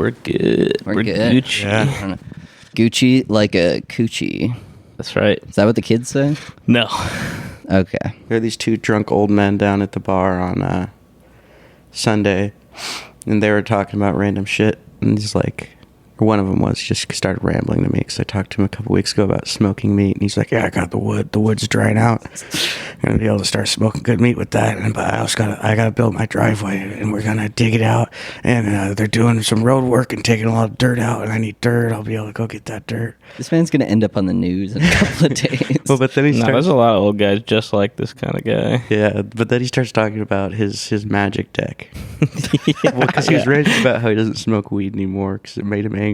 We're good. We're good. Gucci. Yeah. Gucci like a coochie. That's right. Is that what the kids say? No. Okay. There are these two drunk old men down at the bar on Sunday, and they were talking about random shit. And he's like, or one of them was, just started rambling to me because I talked to him a couple weeks ago about smoking meat, and he's like, "Yeah, I got the wood. The wood's drying out. I'm gonna be able to start smoking good meat with that. And but I gotta build my driveway, and we're gonna dig it out. And they're doing some road work and taking a lot of dirt out, and I need dirt. I'll be able to go get that dirt." This man's gonna end up on the news in a couple of days. Well, but then he No, starts. there's a lot of old guys just like this kind of guy. Yeah, but then he starts talking about his magic deck. Well, because he was ranting about how he doesn't smoke weed anymore because it made him angry.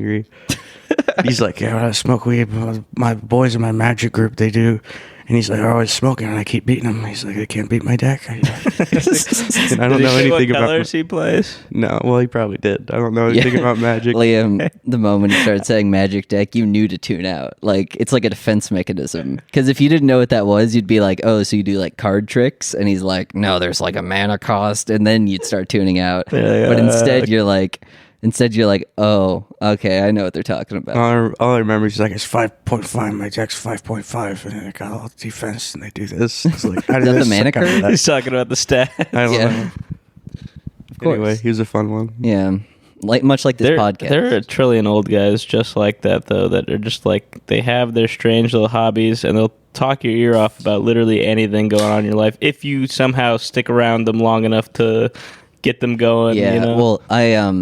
He's like, "Yeah, when I smoke weed, my boys in my magic group, they do." And he's like, "They're always smoking, and I keep beating them." He's like, "They can't beat my deck." And I don't know anything about colors he plays. No, well, he probably did. I don't know anything about magic. Liam, the moment he started saying magic deck, you knew to tune out. Like, it's like a defense mechanism. Because if you didn't know what that was, you'd be like, "Oh, so you do like card tricks?" And he's like, "No, there's like a mana cost." And then you'd start tuning out. Yeah, but instead you're like, "Oh, okay, I know what they're talking about." All I remember is like, "It's 5.5. My deck's 5.5, and I got all the defense, and they do this." It's like, how did Is that the this mana suck out of card? that? He's talking about the stat. I don't Yeah. know. Of course. Anyway, he was a fun one. Yeah. Like much like this podcast. There are a trillion old guys just like that, though, that are just like, they have their strange little hobbies, and they'll talk your ear off about literally anything going on in your life if you somehow stick around them long enough to get them going. Yeah, you know? well,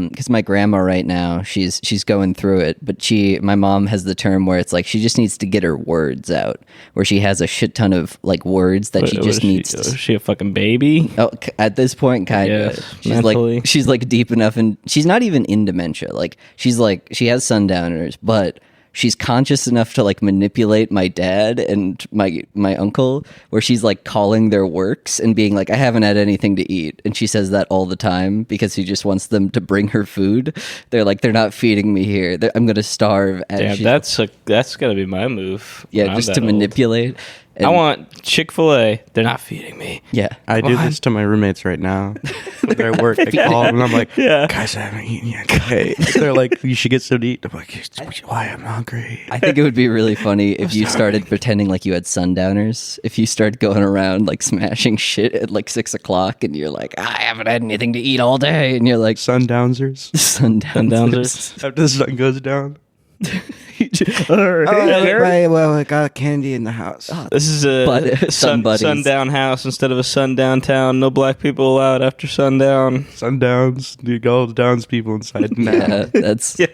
because my grandma right now, she's going through it, but my mom has the term where it's like she just needs to get her words out, where she has a shit ton of like words that she just needs to. Is she a fucking baby? Oh, at this point, kind of. Yes, She's mentally. she's like deep enough, and she's not even in dementia. Like she has sundowners, but she's conscious enough to like manipulate my dad and my uncle, where she's like calling their works and being like, "I haven't had anything to eat," and she says that all the time because she just wants them to bring her food. They're like, "They're not feeding me here. I'm gonna starve." Damn, that's gotta be my move. when yeah, I'm just that to old. manipulate. I want Chick-fil-A. They're not feeding me. Yeah, I do this to my roommates right now. Where I work, I call them, and I'm like, Yeah. "Guys, I haven't eaten yet." Okay. They're like, "You should get something to eat." I'm like, "Why? I'm hungry." I think it would be really funny if you started pretending like you had sundowners. If you start going around like smashing shit at like 6 o'clock and you're like, "I haven't had anything to eat all day," and you're like, Sundownsers. sundowners. After the sun goes down. Right. Well, I got candy in the house. This is a Sun buddies. sundown house instead of a sundown town. No black people allowed after sundown. Sundowns. Dude, all the downs people inside now. Yeah, that's. Yeah,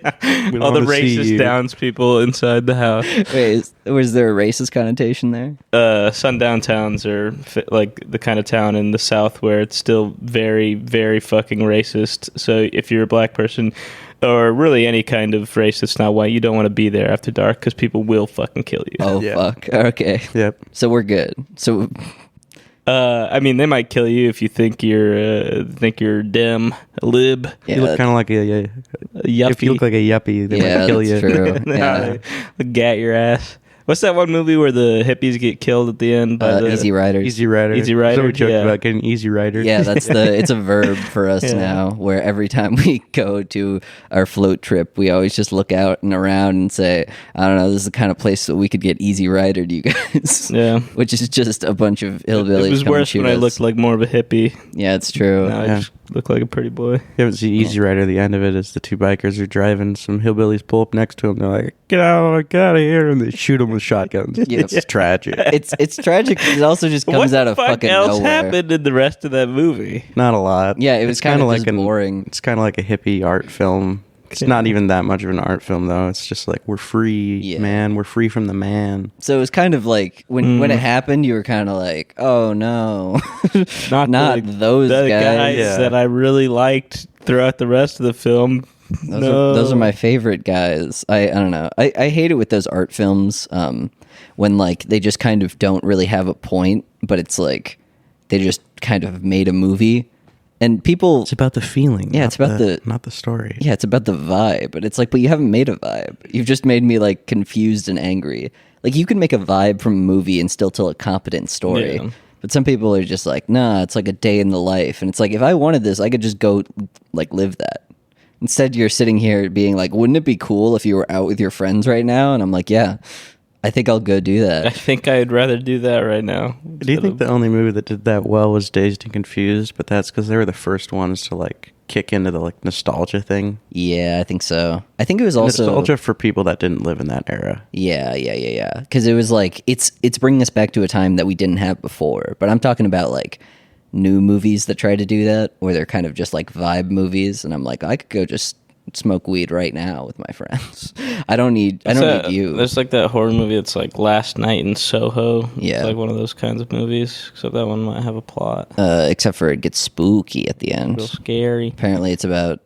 We all the wanna see racist you. downs people inside the house. Wait, was there a racist connotation there? Sundown towns are like the kind of town in the South where it's still very, very fucking racist. So if you're a black person, or really any kind of race that's not white, you don't want to be there after dark because people will fucking kill you. Oh Yeah. fuck. Okay. Yep. So we're good. So I mean, they might kill you if you think you're dim, a lib, yeah, You look kind of like a yuppie. if you look like a yuppie, they yeah, might kill that's you. true. Nah, Yeah. they gat your ass. What's that one movie where the hippies get killed at the end by the Easy Riders. Easy Rider. Easy Rider, So we joked yeah. about getting Easy Rider. Yeah, it's a verb for us Yeah. now, where every time we go to our float trip, we always just look out and around and say, "I don't know, this is the kind of place that we could get easy ridered, you guys." Yeah. Which is just a bunch of hillbillies. It was come and worse shoot when I us. looked like more of a hippie. Yeah, it's true. Now I Yeah. just look like a pretty boy. You haven't seen Easy Rider. The end of it is the two bikers are driving. Some hillbillies pull up next to them. They're like, get out of here. And they shoot them with shotguns. Yeah. It's tragic. It's tragic. 'Cause it also just What comes the out of fuck fucking else nowhere. happened in the rest of that movie? Not a lot. Yeah, it was It's kind kinda of like just boring. It's kind of like a hippie art film. It's not even that much of an art film, though. It's just like, we're free, Yeah. man. We're free from the man. So it was kind of like when it happened, you were kind of like, "Oh no, not those the guys." Yeah. that I really liked throughout the rest of the film. Those are my favorite guys. I don't know. I hate it with those art films when like they just kind of don't really have a point, but it's like they just kind of made a movie. And people, It's about the feeling. Yeah, not it's about not the story. yeah, it's about the vibe. But it's like, but you haven't made a vibe. You've just made me like confused and angry. Like you can make a vibe from a movie and still tell a competent story. Yeah. But some people are just like, nah, it's like a day in the life. And it's like, if I wanted this, I could just go like live that. Instead, you're sitting here being like, wouldn't it be cool if you were out with your friends right now? And I'm like, yeah, I think I'll go do I that. think I'd rather do that right now. Do you think the only movie that did that well was Dazed and Confused? But that's because they were the first ones to like kick into the like nostalgia thing. Yeah, I think so. I think it was also Nostalgia for people that didn't live in that era. Yeah. Because it was like it's bringing us back to a time that we didn't have before. But I'm talking about like new movies that try to do that, where they're kind of just like vibe movies, and I'm like, I could go just smoke weed right now with my friends. I don't need you. There's like that horror movie. It's like Last Night in Soho. Yeah. It's like one of those kinds of movies. Except that one might have a plot. Except for it gets spooky at the end. Real scary. Apparently, it's about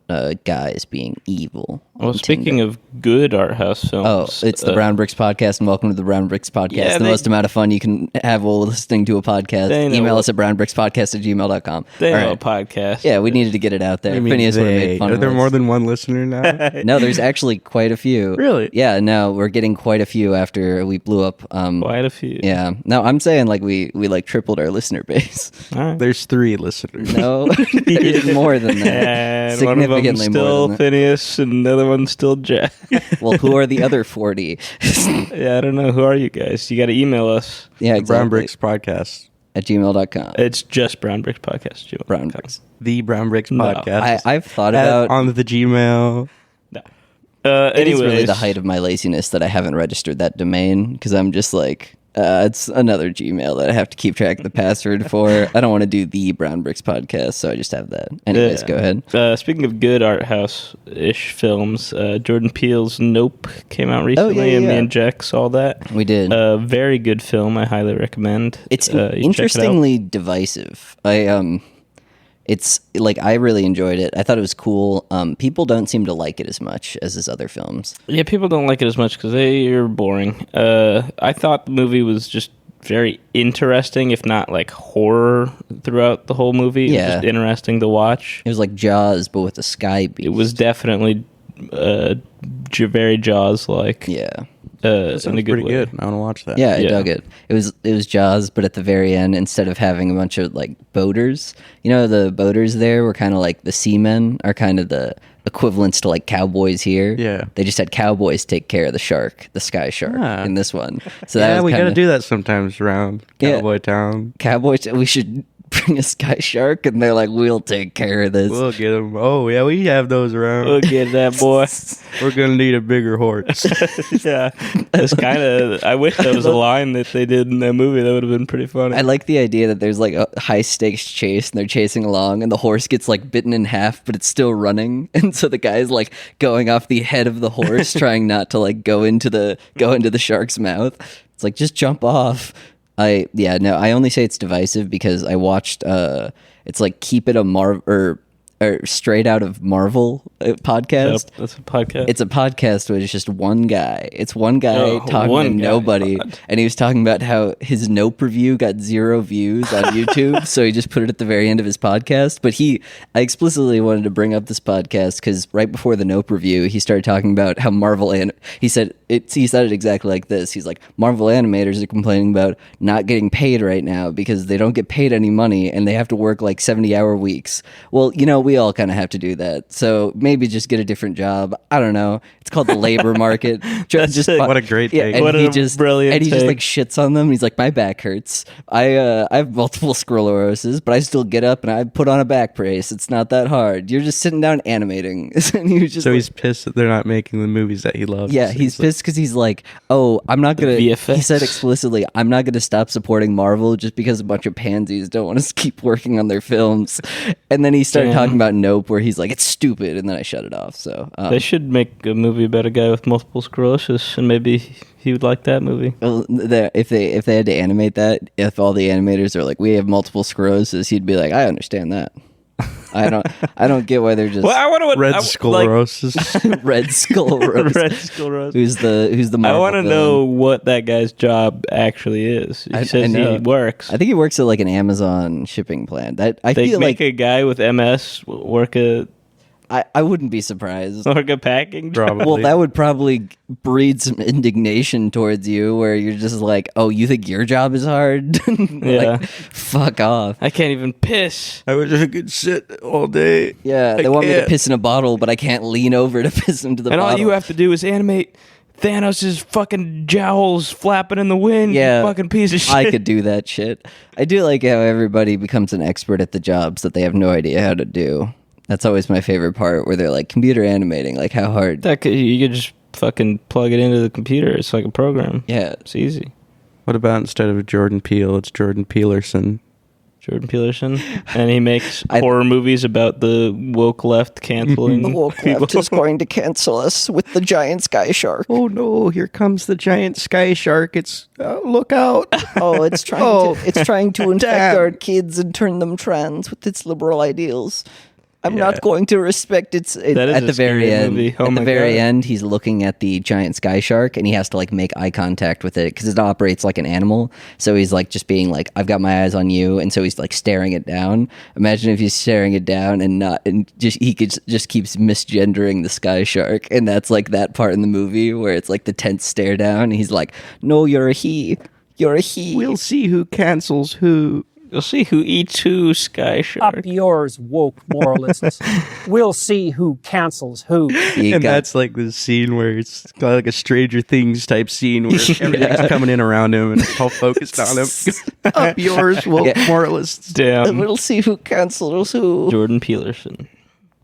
guys being evil. Well, on speaking Tinder. of good art house films, It's the Brown Bricks Podcast, and welcome to the Brown Bricks Podcast. Yeah, the most amount of fun you can have while listening to a podcast. They know Email what- us at brownbrickspodcast@gmail.com. They All know a right. podcast. Yeah, we needed to get it out there. Phineas would have made fun Are of there us. more than one listener now? No, there's actually quite a few. Really? Yeah, no, we're getting quite a few after we blew up. Quite a few. Yeah. No, I'm saying like we like tripled our listener base. All right. There's 3 listeners. No, there's more than that. And one of them Significantly more still than that. Phineas, and the other one's still Jack. Well, who are the other 40? Yeah, I don't know. Who are you guys? You got to email us. Yeah, exactly. Brown Bricks Podcast. At gmail.com. It's just Brown Bricks Podcast. gmail.com. Brown Bricks. The Brown Bricks No, Podcast. I've thought Add about on the Gmail. No. it is really Anyways. the height of my laziness that I haven't registered that domain because I'm just like, it's another Gmail that I have to keep track of the password for. I don't want to do the Brown Bricks Podcast, so I just have that. Anyways, Yeah. go ahead. Speaking of good art house-ish films, Jordan Peele's Nope came out recently, and me yeah. and Jack saw that. We did. Very good film. I highly recommend. It's you check it out. interestingly divisive. It's like I really enjoyed it. I thought it was cool. People don't seem to like it as much as his other films. Yeah, people don't like it as much because they are boring. I thought the movie was just very interesting, if not like horror throughout the whole movie. It was Yeah. just interesting to watch. It was like Jaws, but with a sky beast. It was definitely very Jaws-like. Yeah. That sounds in a good pretty way. good. I want to watch that. Yeah, I Yeah. dug it. It was Jaws, but at the very end, instead of having a bunch of like boaters, the boaters there were kind of like the seamen are kind of the equivalents to like cowboys here. Yeah. They just had cowboys take care of the shark, the sky shark, Ah. in this one. So Yeah, that was we got to kinda- do that sometimes around Yeah. Cowboy Town. Cowboys. We should bring a sky shark, and they're like, we'll take care of this. We'll get them. Oh, yeah, we have those around. We'll get that boy. We're going to need a bigger horse. Yeah, it's kind of. I wish there was a line that they did in that movie. That would have been pretty funny. I like the idea that there's like a high stakes chase and they're chasing along and the horse gets like bitten in half, but it's still running. And so the guy's like going off the head of the horse, trying not to like go into the shark's mouth. It's like, just jump off. I only say it's divisive because I watched it's like Keep It a or Straight Out of Marvel podcast. That's a podcast. It's a podcast where it's just one guy. It's one guy Oh, talking one to guy. nobody. And he was talking about how his Nope review got 0 views on YouTube. So he just put it at the very end of his podcast. But I explicitly wanted to bring up this podcast because right before the Nope review, he started talking about how he said it exactly like this. He's like, Marvel animators are complaining about not getting paid right now because they don't get paid any money and they have to work like 70-hour weeks. Well, we all kind of have to do that. So maybe just get a different job. I don't know. It's called the labor market. What a great take. And What he a just brilliant and he just take. like shits on them. He's like, my back hurts. I have multiple sclerosis, but I still get up and I put on a back brace. It's not that hard. You're just sitting down animating. And he was just So like, he's pissed that they're not making the movies that he loves. yeah, he's pissed because he's like, oh, I'm not gonna. VFX. He said explicitly, I'm not gonna stop supporting Marvel just because a bunch of pansies don't want to keep working on their films. And then he started Damn. talking about Nope, where he's like, it's stupid, and then I shut it off. So They should make a movie about a guy with multiple sclerosis, and maybe he would like that movie. well, if they had to animate that, if all the animators are like, we have multiple sclerosis, he'd be like, I understand that. I don't get why they're just Well, I want to Red sclerosis. red skull rose. Red sclerosis. Who's the I Marvel want to villain. know what that guy's job actually is. He I says know. he works. I think he works at like an Amazon shipping plant. That I They feel make like a guy with MS work a I wouldn't be surprised. Like a packing job. Probably. Well, that would probably breed some indignation towards you, where you're just like, "Oh, you think your job is hard? Yeah. Fuck off." I can't even piss. I wish I could sit all day. Yeah, they want me to piss in a bottle, but I can't lean over to piss into the And bottle. all you have to do is animate Thanos' fucking jowls flapping in the wind. Yeah, You fucking piece of shit. I could do that shit. I do like how everybody becomes an expert at the jobs that they have no idea how to do. That's always my favorite part, where they're like, computer animating, like how hard. You could just fucking plug it into the computer. It's like a program. Yeah. It's easy. What about instead of Jordan Peele, it's Jordan Peelerson? Jordan Peterson, and he makes horror movies about the woke left canceling. The woke left is going to cancel us with the giant sky shark. Oh no, here comes the giant sky shark. It's look out. Oh, it's trying to infect damn. our kids and turn them trans with its liberal ideals. I'm Yeah. not going to respect its. That is At a the very scary end, movie. Oh at my the very God. end, he's looking at the giant sky shark, and he has to like make eye contact with it because it operates like an animal. So he's like just being like, "I've got my eyes on you," and so he's like staring it down. Imagine if he's staring it down and he just keeps misgendering the sky shark, and that's like that part in the movie where it's like the tense stare down. And he's like, "No, you're a he. You're a he." We'll see who cancels who. You'll see who eats who, Sky Shark. Up yours, woke moralists. We'll see who cancels who. You And got- that's like the scene where it's got like a Stranger Things type scene where everything's coming in around him and it's all focused on him. Up yours, woke moralists. Damn. We'll see who cancels who. Jordan Peterson.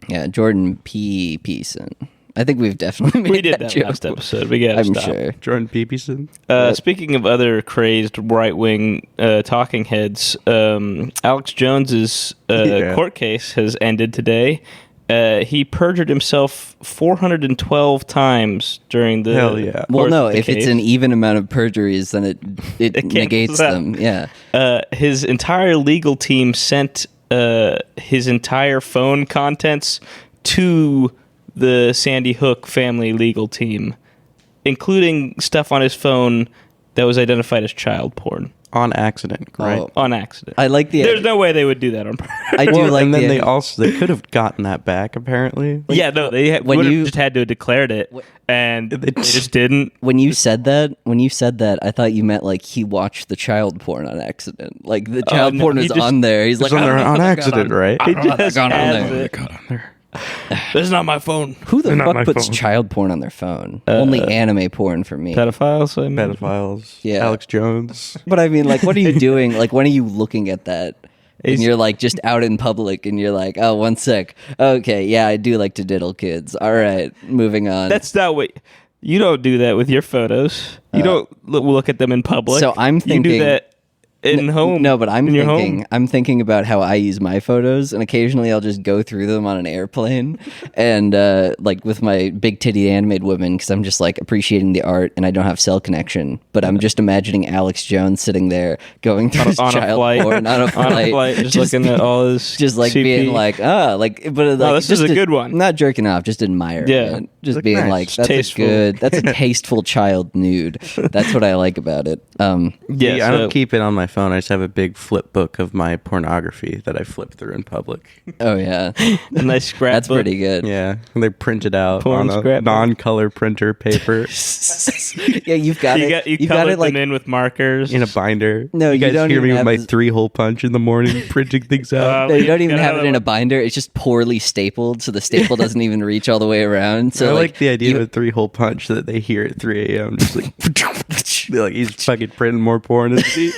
Yeah, Jordan P. Pearson. I think we've definitely made We did that joke. last episode. We gotta I'm stop. sure. Jordan Peterson. Speaking of other crazed right-wing talking heads, Alex Jones's court case has ended today. He perjured himself 412 times during the Hell yeah. Well, course no, of the if it's case. an even amount of perjuries, then it cancels negates out. them. Yeah. His entire legal team sent his entire phone contents to the Sandy Hook family legal team, including stuff on his phone that was identified as child porn On accident, right? Oh, on accident. I like the. There's no way they would do that on purpose. I do like and then the. they could have gotten that back apparently. Yeah, no, they when would have you- just had to have declared it, and they just didn't. When you said that, I thought you meant like he watched the child porn on accident. Like the child no, porn he was just- on there. He's like, It's on "I there don't know on how that got accident, on." right? He just got on has there. it. Got on there. That's not my phone. Who the They're not fuck my puts phone. child porn on their phone? Only anime porn for me. Pedophiles. I mean. Pedophiles. Yeah. Alex Jones. But I mean, like, what are you doing? Like, when are you looking at that? And He's- you're like just out in public, and you're like, "Oh, one sec. Okay, yeah, I do like to diddle kids. All right, moving on." That's not what you don't do that with your photos. You don't look at them in public. So I'm you thinking- do that in home. No, but I'm in your thinking home. I'm thinking about how I use my photos, and occasionally I'll just go through them on an airplane, and like with my big titty animated women, because I'm just like appreciating the art, and I don't have cell connection. But I'm just imagining Alex Jones sitting there going through his on a child flight, porn on a flight, just looking at all his, just like CP. being like, like, but like, this is just a good one. Not jerking off, just admiring. Yeah. it. Just Look being nice. like, that's Tasteful. that's a tasteful child nude. That's what I like about it. Yeah, I so- don't keep it on my phone. I just have a big flip book of my pornography that I flip through in public. Oh yeah, a nice scrapbook. that's pretty good. Yeah, and they print it out Porn on a scrapbook. non-color printer paper Yeah, you've got You it. got you You've got colored it like them in with markers. in a binder. No, you you guys don't hear even me with have my this- 3-hole punch in the morning, printing things out. No, you don't even Gotta have it in a one. binder. It's just poorly stapled, so the staple doesn't even reach all the way around. So I like the idea you- of a 3-hole punch that they hear at 3 a.m. Just like, they're like he's fucking printing more porn than me.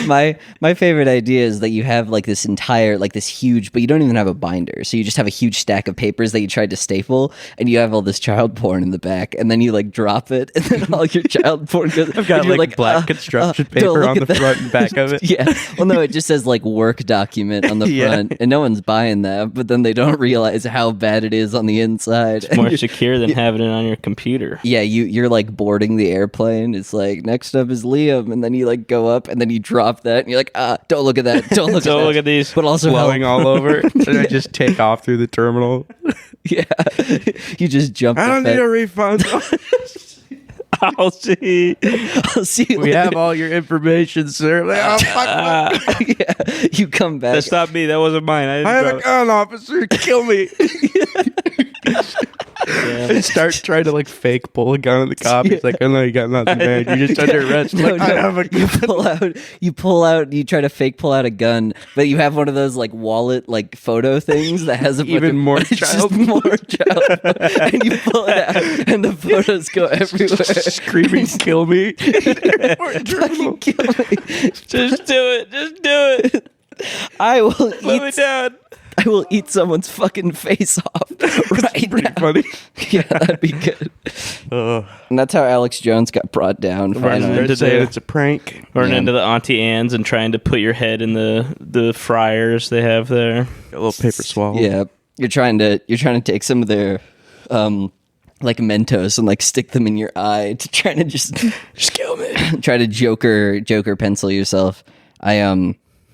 my favorite idea is that you have like this entire like this huge, but you don't even have a binder. So you just have a huge stack of papers that you tried to staple, and you have all this child porn in the back, and then you like drop it, and then all your child porn goes. I've got and you're like black construction don't paper look on the at that. front and back of it. Yeah. Well, no, it just says like work document on the Yeah. front, and no one's buying that. But then they don't realize how bad it is on the inside. And more you're- secure than having it on your computer. Yeah, you're like boarding the airplane. It's like next up is Liam, and then you like go up, and then you drop that, and you're like, don't look at that, don't look, Don't at look that. at these. But also Blowing help. all over. And I just take off through the terminal. Yeah, you just jump. I the don't fence. need a refund. I'll see. I'll see you We later. have all your information, sir. Like, oh, fuck. Yeah, you come back. That's not me. That wasn't mine. I have a gun, officer. Kill me. And start trying to like fake pull a gun on the cop. He's like, "I know you got nothing, man. You're just under arrest." No, Like, I have a you gun. pull out, you try to fake pull out a gun, but you have one of those like wallet like photo things that has a bunch Even of, more it's just child. more child, and you pull it out, and the photos go everywhere. Screaming, "Kill me!" Fucking kill me. Just do it. Just do it. I will Put me eat. down. I will eat someone's fucking face off right Pretty now. funny. Yeah, that'd be good. And that's how Alex Jones got brought down. Right. Finally. Into Saying the- it's a prank. Running Yeah. into the Auntie Anne's and trying to put your head in the fryers they have there. A little paper swallow. Yeah, you're trying to take some of their like Mentos and like stick them in your eye to try to just kill me. try to Joker pencil yourself.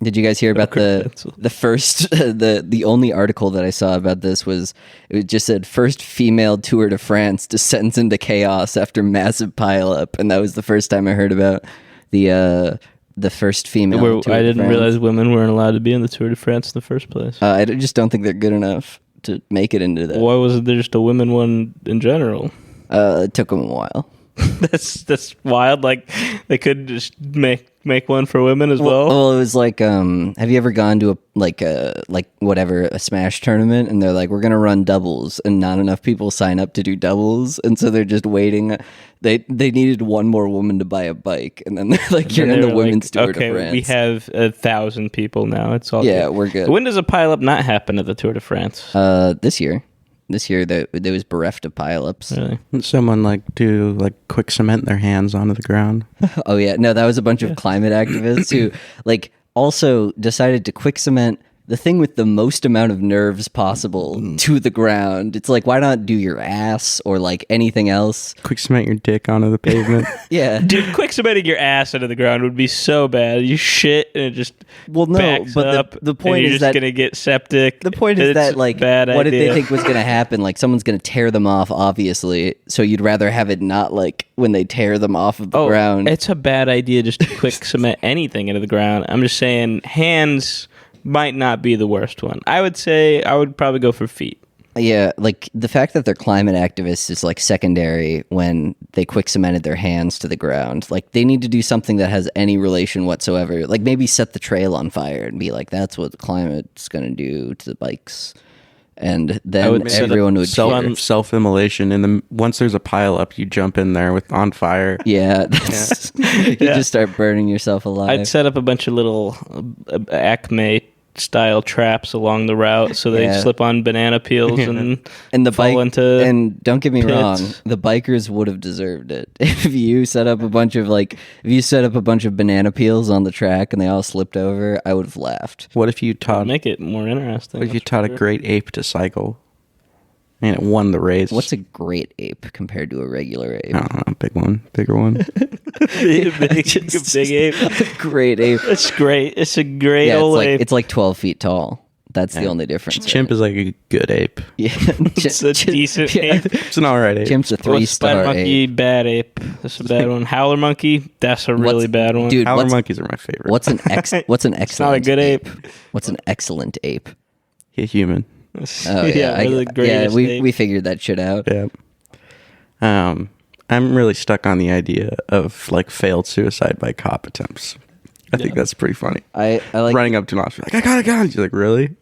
Did you guys hear about pencil. the first the only article that I saw about this was it just said first female tour de France descends into chaos after massive pileup, and that was the first time I heard about the first female. Where Tour I de didn't France. realize women weren't allowed to be in the Tour de France in the first place. Just don't think they're good enough to make it into that. Why wasn't there just a women one in general? It took them a while. That's wild. Like they could just make one for women as well. Well, it was like, have you ever gone to a Smash tournament and they're like, we're gonna run doubles, and not enough people sign up to do doubles, and so they're just waiting. They needed one more woman to buy a bike, and then they're like, you're in the women's Tour de France. We have 1,000 people now. It's all Yeah, good. we're good. When does a pileup not happen at the Tour de France? This year there was bereft of pileups. Really? Someone like do like quick cement their hands onto the ground. Oh yeah, no, that was a bunch of climate activists who like also decided to quick cement the thing with the most amount of nerves possible to the ground. It's like, why not do your ass or like anything else? Quick cement your dick onto the pavement. Yeah. Dude, quick cementing your ass into the ground would be so bad. You shit and it just backs but up, the point and you're is just that gonna get septic. the point is It's that a like bad what did they idea. think was going to happen? Like someone's going to tear them off, obviously. So you'd rather have it not like when they tear them off of the ground. It's a bad idea just to quick cement anything into the ground. I'm just saying hands might not be the worst one. I would say I would probably go for feet. Yeah, like the fact that they're climate activists is like secondary when they quick cemented their hands to the ground. Like they need to do something that has any relation whatsoever. Like maybe set the trail on fire and be like, that's what the climate's going to do to the bikes. And then everyone would cheer. Self-immolation, and then once there's a pile up, you jump in there with on fire. Yeah, you just start burning yourself alive. I'd set up a bunch of little Acme style traps along the route so they Yeah. slip on banana peels and And the fall bike, into and don't get me pits. wrong, the bikers would have deserved it if you set up a bunch of banana peels on the track and they all slipped over. I would have laughed. What if you taught? make it more interesting. What if you taught a great ape to cycle, and it won the race? What's a great ape compared to a regular ape? I don't know, bigger one. big ape? Great ape. It's great. It's a great Yeah, old ape. it's like 12 feet tall. That's the only difference. Chimp is like a good ape. Yeah, It's a decent ape. It's an alright ape. Chimp's a Well, spider 3-star monkey, ape. bad ape. That's a bad one. Howler monkey, that's a really bad one. Dude, Howler what's monkeys are my favorite. what's an excellent It's not a good ape. What's an excellent ape? a human? Oh yeah, we're the greatest ape. we figured that shit out. Yeah. I'm really stuck on the idea of like failed suicide by cop attempts. I think that's pretty funny. I like Running up to an officer like, I got a gun. She's like, really?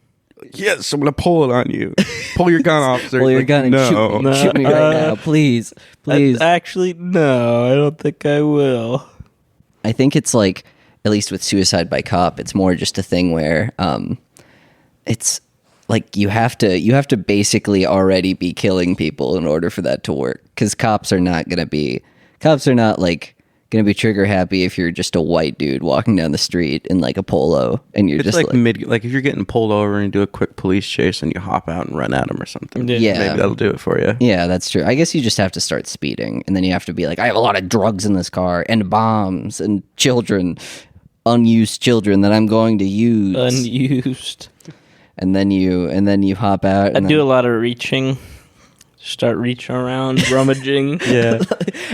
Yes, I'm gonna pull it on you. Pull your gun, officer. pull your Like, gun and no. shoot me right now, please. Actually, no, I don't think I will. I think it's like, at least with suicide by cop, it's more just a thing where it's like you have to basically already be killing people in order for that to work, because cops are not like gonna be trigger happy if you're just a white dude walking down the street in like a polo and you're It's just like like if you're getting pulled over and you do a quick police chase and you hop out and run at them or something. Yeah. Maybe that'll do it for you. yeah, that's true. I guess you just have to start speeding, and then you have to be like, I have a lot of drugs in this car and bombs and children, unused children that I'm going to use. Unused. And then you hop out. I And do a then, lot of reaching. Start reaching around, rummaging. Yeah.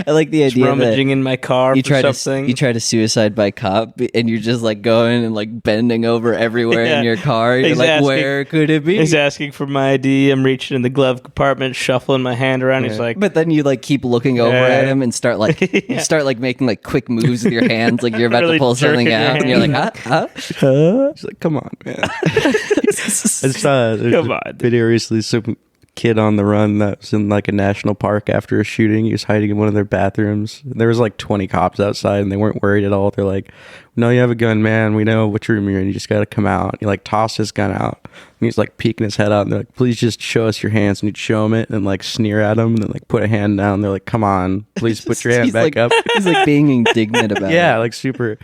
I like the idea rummaging that in my car you for try something. you try to suicide by cop, and you're just like going and like bending over everywhere in your car. You're He's like, asking- where could it be? He's asking for my ID. I'm reaching in the glove compartment, shuffling my hand around. He's like, But then you like keep looking over at him and start like you start like making like quick moves with your hands, like you're about Really to pull something jerking your out, and you're like, hand. huh? She's like, come on, man. I saw there's Come a on. video recently, some kid on the run that was in like a national park after a shooting. He was hiding in one of their bathrooms. There was like 20 cops outside and they weren't worried at all. They're like, no, you have a gun, man. We know which room you're in. You just got to come out. He like tossed his gun out and he's like peeking his head out and they're like, please just show us your hands. And he'd show him it and like sneer at him and then like put a hand down. They're like, come on, please put your hand He's back like, up. He's like being indignant about Yeah, it. like super.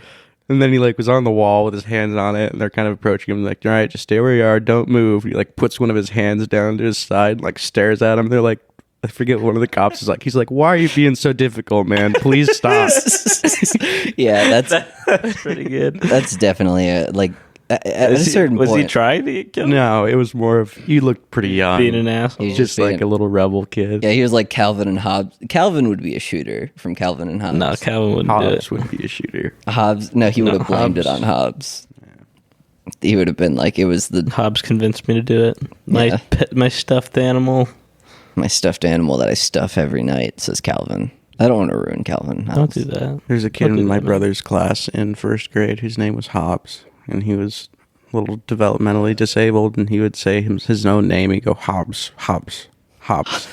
And then he like was on the wall with his hands on it, and they're kind of approaching him like, "All right, just stay where you are, don't move." He like puts one of his hands down to his side, like stares at him. They're like, I forget one of the cops is like, he's like, "Why are you being so difficult, man? Please stop." Yeah, that's pretty good. that's definitely a like at a certain was point. he trying to get killed? No, it was more of you looked pretty young, Being an asshole. He's just being- like a little rebel kid. Yeah, he was like Calvin and Hobbes. Calvin would be a shooter from Calvin and Hobbes. No, Calvin wouldn't do Hobbs it. would be a shooter. Hobbes. No, he would have blamed it Hobbes. on Hobbes. He would have been like, it was the Hobbs convinced me to do it. My Yeah. pet, my stuffed animal. my stuffed animal that I stuff every night, says Calvin. I don't want to ruin Calvin. Don't Hobbes. do that. There's a kid Don't do in my that, man. brother's class in first grade whose name was Hobbs, and he was a little developmentally disabled, and he would say his own name. He'd go Hobbs, Hobbs, Hobbs.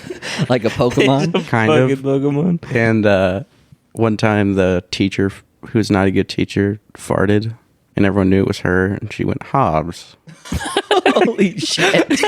Like a Pokemon. Kind of. Fucking Pokemon. And one time the teacher, who's not a good teacher, farted, and everyone knew it was her, and she went, Hobbs. Holy shit.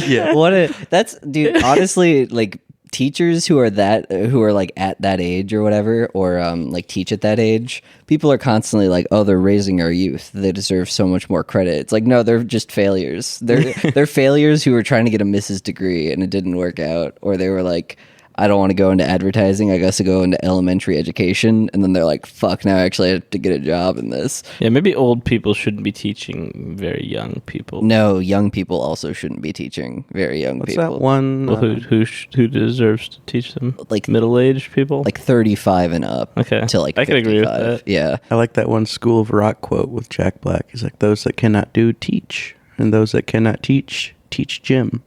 Yeah. What a that's dude, honestly, like teachers who are like at that age or whatever, or like teach at that age, people are constantly like, oh, they're raising our youth, they deserve so much more credit. It's like, no, they're just failures. They're failures who were trying to get a Mrs. degree and it didn't work out, or they were like, I don't want to go into advertising, I guess to go into elementary education, and then they're like, fuck, now I actually have to get a job in this. Yeah, maybe old people shouldn't be teaching very young people. No, young people also shouldn't be teaching very young What's people. that one? Well, who deserves to teach them? Like- middle-aged people. Like 35 and up. Okay. To like I can agree with 55. that. Yeah. I like that one School of Rock quote with Jack Black. He's like, those that cannot do, teach. And those that cannot teach gym.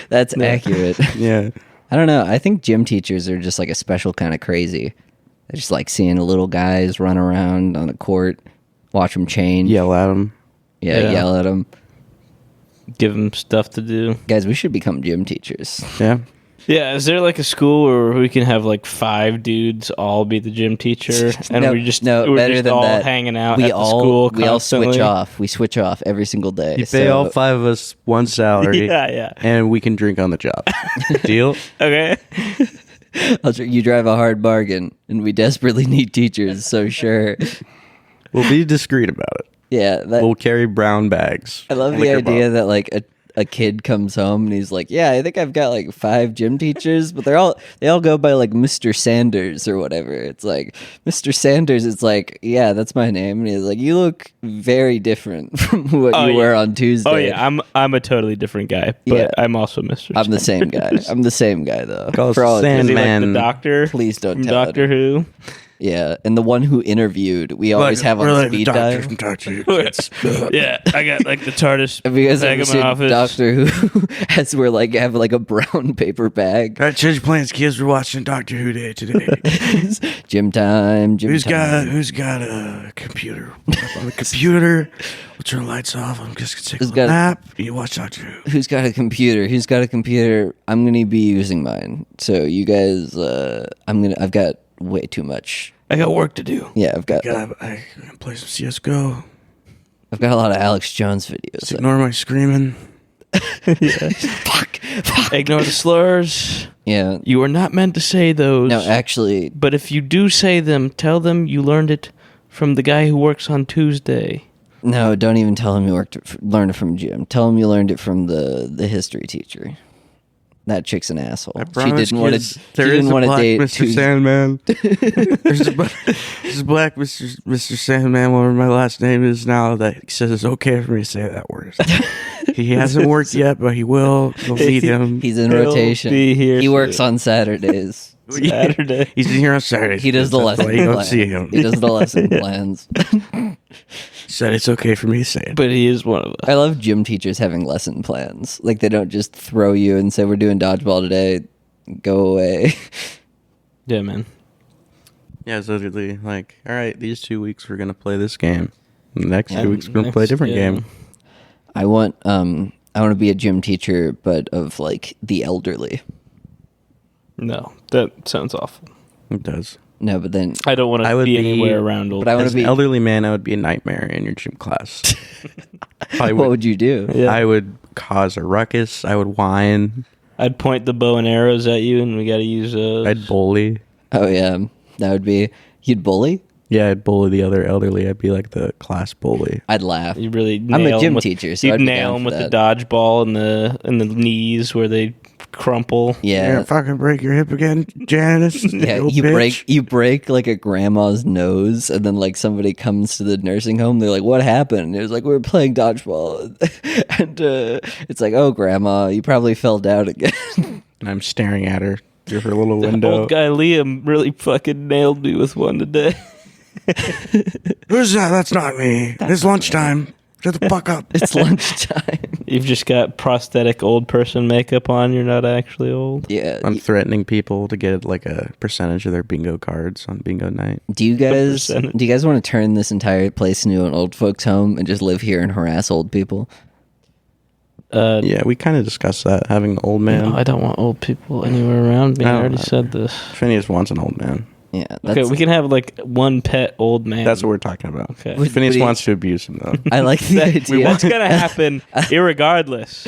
That's accurate. Yeah. I don't know. I think gym teachers are just like a special kind of crazy. They just like seeing little guys run around on a court, watch them change. Yell at him. Yeah, yell at them. Give them stuff to do. Guys, we should become gym teachers. Yeah. Yeah, is there like a school where we can have like 5 dudes all be the gym teacher, and No, we're just better just than all that. hanging out We at the all school? we all switch constantly? off. We switch off every single day. You pay all 5 of us one salary. Yeah. And we can drink on the job. Deal? Okay. You drive a hard bargain, and we desperately need teachers. So sure. We'll be discreet about it. Yeah, We'll carry brown bags. I love the Liquor idea bottle. that like a kid comes home and he's like, yeah, I think I've got like 5 gym teachers, but they all go by like Mr. Sanders or whatever. It's like Mr. Sanders. It's like, yeah, that's my name. And he's like, you look very different from what you were on Tuesday. Oh yeah, I'm a totally different guy, but Yeah. I'm also Mr. I'm the same guy. I'm the same guy though. Call us For all Sand- Is he like the Man. doctor? Please don't from tell Doctor it. Who. Yeah, and the one who interviewed, we always have on speed dial. Yeah, I got like the TARDIS Have you guys bag ever in my seen office. Doctor Who? As we're like have like a brown paper bag. All right, change plans, kids. We're watching Doctor Who Day today. Gym time. Gym Who's time. got a computer? Up on the computer. We'll turn the lights off. I'm just gonna take Who's a got- nap. You watch Doctor Who. Who's got a computer? Who's got a computer? I'm gonna be using mine. So you guys, I've got way too much. I got work to do. Yeah, I've got I gotta play some CS:GO. a lot of Alex Jones videos. Just ignore my screaming. Fuck. Ignore the slurs. Yeah. You are not meant to say those. No, actually, But if you do say them, tell them you learned it from the guy who works on Tuesday. no. Don't even tell him you learned it from Jim. Tell him you learned it from the history teacher. That chick's an asshole. I She promise, didn't want kids, to. She there didn't is a want to black date Mr. Tuesday. Sandman. There's a black Mr. Sandman. Whatever my last name is now, that says it's okay for me to say that word. He hasn't worked yet, but he will. We'll meet him. He's in He'll rotation. be here He works soon. on Saturdays. Saturday. He's here on Saturdays. He does the That's lesson why you don't plan. see him. He does the lesson plans. Said it's okay for me to say it. But he is one of us. I love gym teachers having lesson plans. Like they don't just throw you and say we're doing dodgeball today. Go away. Yeah, man. Yeah, it's literally like, all right, these 2 weeks we're gonna play this game. The next Yeah, 2 weeks we're gonna play a next- different yeah. game. I want to be a gym teacher, but of like the elderly. No, that sounds awful. It does. No, but then I don't want I to would be be- anywhere around old. but I want As to an be. elderly man, I would be a nightmare in your gym class. What would you do? Yeah. I would cause a ruckus. I would whine. I'd point the bow and arrows at you, and we got to use those. I'd bully. Oh yeah, that would be. You'd bully. Yeah, I'd bully the other elderly. I'd be like the class bully. I'd laugh. You really. I'm a nail 'em gym with- teacher, so you'd I'd be nail down them for with that. the dodgeball and the knees where they crumple. Yeah. fucking break your hip again, Janice. Yeah, you break like a grandma's nose, and then like somebody comes to the nursing home. They're like, "What happened?" And it was like, "We were playing dodgeball," and it's like, "Oh, grandma, you probably fell down again." And I'm staring at her through her little The window. old guy Liam really fucking nailed me with one today. Who's that? That's not me. It's lunchtime. Shut the fuck up. It's lunchtime. You've just got prosthetic old person makeup on. You're not actually old. Yeah. I'm threatening people to get like a percentage of their bingo cards on bingo night. Do you guys percentage. want to turn this entire place into an old folks home and just live here and harass old people? Yeah, we kind of discussed that, having an old man. No, I don't want old people anywhere around me. I No, already no. said this. Phineas wants an old man. Yeah. Okay, we can have like one pet old man. That's what we're talking about. Okay. Phineas Would he- wants to abuse him, though. I like the idea. What's gonna happen, irregardless?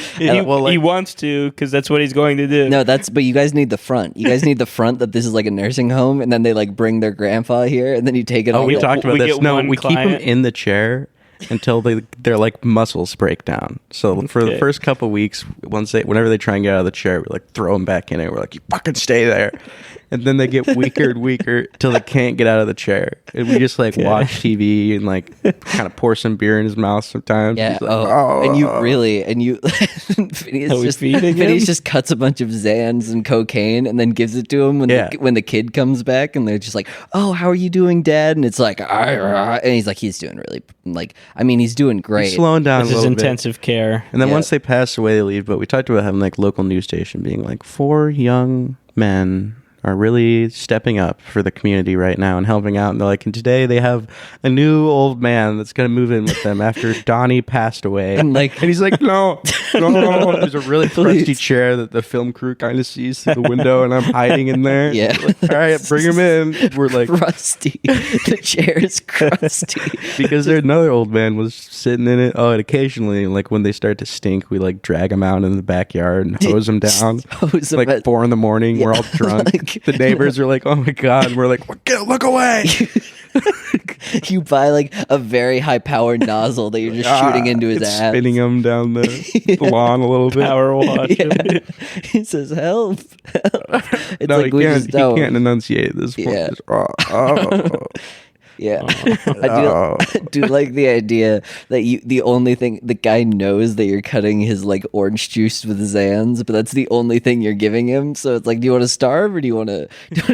He wants to, because that's what he's going to do. No, but you guys need the front. You guys need the front that this is like a nursing home, and then they like bring their grandpa here, and then you take it. Oh, all we the- talked about we this. get No, one we keep him client. in the chair until their like muscles break down. So for the Okay. first couple weeks, whenever they try and get out of the chair, we like throw them back in it. We're like, you fucking stay there. And then they get weaker and weaker till they can't get out of the chair. And we just like watch TV and like kind of pour some beer in his mouth sometimes. Yeah. He's like, And you Phineas Are we just feeding Phineas him? just cuts a bunch of Xans and cocaine and then gives it to him when the kid comes back, and they're just like, "Oh, how are you doing, Dad?" And it's like, and he's like, he's doing really he's doing great. He's slowing down This a is little bit. intensive care. And then Yeah. once they pass away, they leave. But we talked about having like local news station being like 4 young men are really stepping up for the community right now and helping out. And they're like, and today they have a new old man that's going to move in with them after Donnie passed away. And, like- and he's like, no. There's a really crusty Please. chair that the film crew kind of sees through the window, and I'm hiding in there. Yeah. All right, bring him in. We're like, Crusty. The chair is crusty. because there's another old man was sitting in it. Oh, and occasionally, like when they start to stink, we like drag them out in the backyard and hose them down. Hose 'em like at- 4 a.m. We're all drunk. Like- the neighbors are like, "Oh my god!" And we're like, "Look away!" You buy like a very high powered nozzle that you're just shooting into his It's ass. spinning him down the lawn a little bit. Power wash. Yeah. He says, "Help!" It's No, like we just he don't. can't enunciate this. Yeah. Oh. Yeah, I do like the idea that the only thing the guy knows that you're cutting his like orange juice with Xans, but that's the only thing you're giving him. So it's like, do you want to starve or do you want to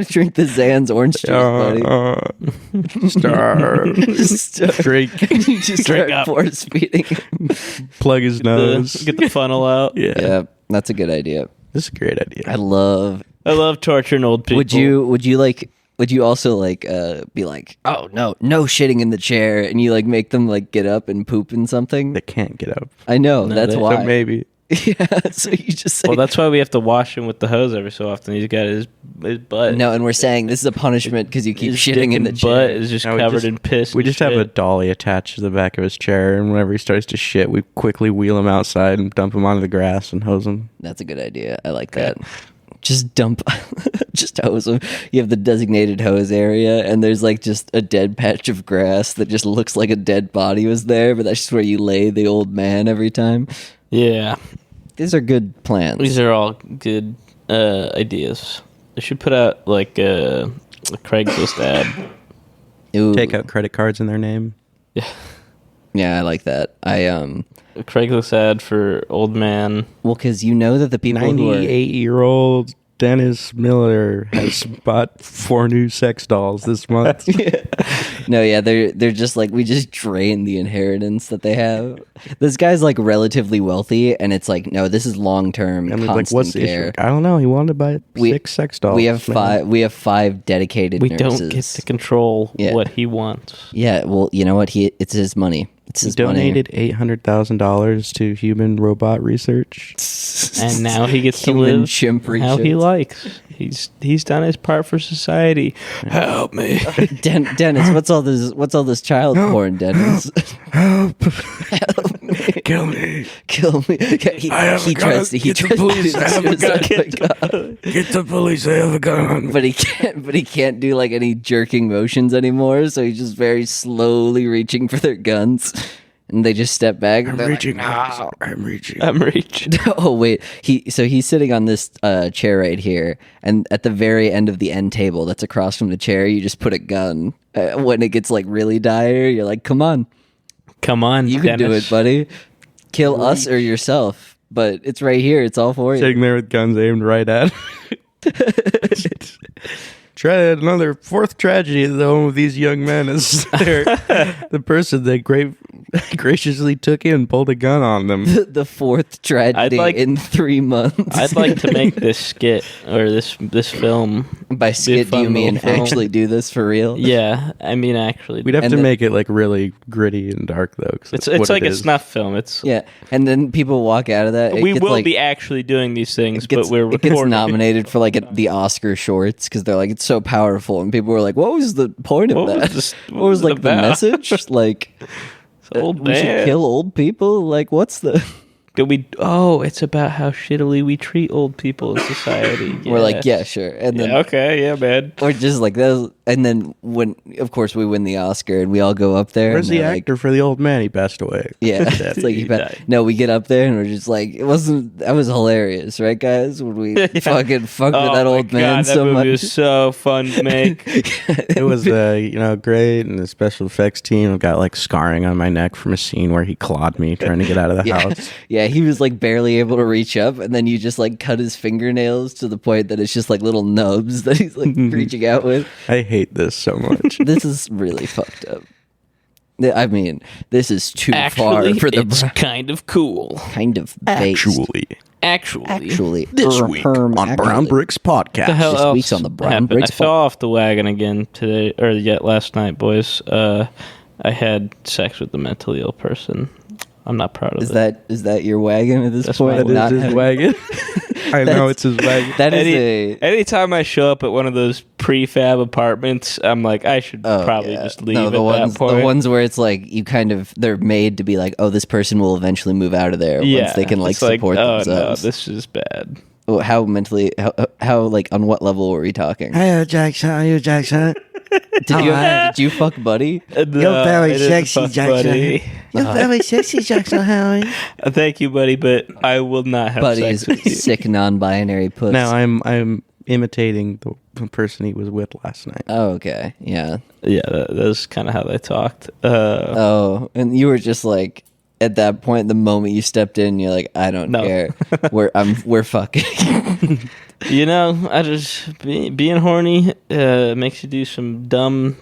drink the Xans orange juice, buddy? Starve. Just Drink. you just start Drink up. force feeding him. Plug his nose. Get the funnel out. Yeah. Yeah, that's a good idea. This is a great idea. I love. I love torturing old people. Would you also like be like, oh no shitting in the chair, and you like make them like get up and poop in something? They can't get up. I know that's they- why. So maybe. Yeah, so you just say Well, that's why we have to wash him with the hose every so often. He's got his butt. no, and we're saying this is a punishment because you keep His shitting dick in the and chair. butt is just No, we covered just- in piss. We and just have a shit. dolly attached to the back of his chair, and whenever he starts to shit, we quickly wheel him outside and dump him onto the grass and hose him. That's a good idea. I like that. Just dump, just hose them. You have the designated hose area, and there's like just a dead patch of grass that just looks like a dead body was there, but that's just where you lay the old man every time. Yeah, These are good plans. these are all good ideas. They should put out like a Craigslist ad. Ooh. Take out credit cards in their name. Yeah, I like that. Craigslist ad for old man. Well, because you know that the people who are 98-year-old Dennis Miller has bought 4 new sex dolls this month. no, yeah, they're just like, we just drain the inheritance that they have. This guy's like relatively wealthy, and it's like, no, this is long term, And constant like, what's the care. issue? I don't know. He wanted to buy 6 sex dolls. We have five. We have 5 dedicated. We nurses. don't get to control Yeah. what he wants. Yeah, well, you know what? It's his money. It's He his money. donated $800,000 to human robot research. And now he gets to Human live chimp how research. he likes. He's done his part for society. Help me. Dennis, what's all this child porn, Dennis? Help. Help me. Kill me. Kill me. He tries to Get the police. do I have a suicide gun. by God. Get the police. I have a gun. But he can't do like any jerking motions anymore, so he's just very slowly reaching for their guns. And they just step back. I'm They're reaching. like, "No." I'm reaching. I'm reaching. Oh wait, he's sitting on this chair right here, and at the very end of the end table that's across from the chair, you just put a gun. When it gets like really dire, you're like, "Come on, Come on, you can do it, buddy. Kill us or yourself." But it's right here. It's all for you. Sitting there with guns aimed right at. Try another 4th tragedy of the home of these young men is the person that graciously took in pulled a gun on them. The 4th tragedy in 3 months. I'd like to make this skit or this film. By skit, do you fun mean little film. actually do this for real? Yeah, I mean actually. We'd have And to then- make it like really gritty and dark though. 'Cause It's what like it a is. snuff film. It's Yeah, and then people walk out of that. It we gets, will like, be actually doing these things, Gets, but we're it gets recording. nominated for like the Oscar shorts because they're like, it's so powerful, and people were like, what was the point of What was that? this- What was what like was the it about? message? Like, Old we should man. kill old people? Like, what's the? It's about how shittily we treat old people in society. We're like, yeah, Yes. sure, and then Yeah, okay, yeah, man. or just like that, and then when, of course, we win the Oscar and we all go up there. Where's and the they're like, actor for the old man? He passed away. Yeah, it's like He died. no, we get up there and we're just like, that was hilarious, right, guys? When we fucking fucked with that my old man God, that so movie much. was so fun to make. It was great, and the special effects team got like scarring on my neck from a scene where he clawed me trying to get out of the Yeah, house. yeah, he was like barely able to reach up, and then you just like cut his fingernails to the point that it's just like little nubs that he's like reaching out with. I hate this so much. This is really fucked up. I mean, this is too Actually, far for the it's kind of cool. kind of based. Actually, Actually, this week on Brown Bricks Podcast. The hell This else week's on the Brown happened? Bricks I fell off the wagon again today, or yet last night, boys. I had sex with a mentally ill person. I'm not proud of Is it. that your wagon at this That's point? my That Not is his having- wagon. I know it's his wagon. That is Anytime I show up at one of those prefab apartments, I'm like, I should probably yeah. just leave No, at the ones, that point. The ones where it's like they're made to be like, oh, this person will eventually move out of there once they can like it's support oh, themselves. No, this is bad. Oh, how mentally, how like on what level were we talking? Hey, Jackson. Are you Jackson? Did you fuck Buddy? You're very I didn't sexy, fuck Jackson. Buddy. You're very sexy, Jackson. How are you? Thank you, buddy, but I will not have Buddy's sex with you. sick non-binary puss. Now I'm imitating the person he was with last night. Oh, okay, yeah. Yeah, that's kind of how they talked. Oh, and you were just like, at that point, the moment you stepped in, you're like, I don't No. care. We're fucking. You know, I just being horny makes you do some dumb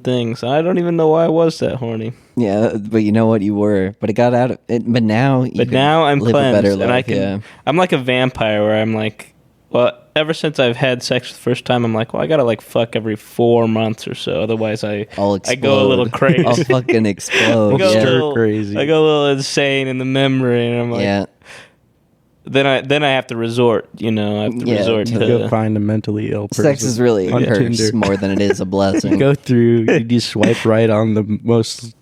things. I don't even know why I was that horny. Yeah, but you know what, you were. But it got out of it. But now, I'm live cleansed, a better life. and I can. Yeah. I'm like a vampire, where I'm like, well, ever since I've had sex the first time, I'm like, well, I gotta like fuck every 4 months or so, otherwise I go a little crazy. I'll fucking explode. I go, yeah. a little, crazy. I go a little insane in the memory, and I'm like, Yeah. Then I have to resort. I have to Yeah, resort to- Go to. find a mentally ill person. Sex is really a on curse Tinder. more than it is a blessing. Go through. You swipe right on the most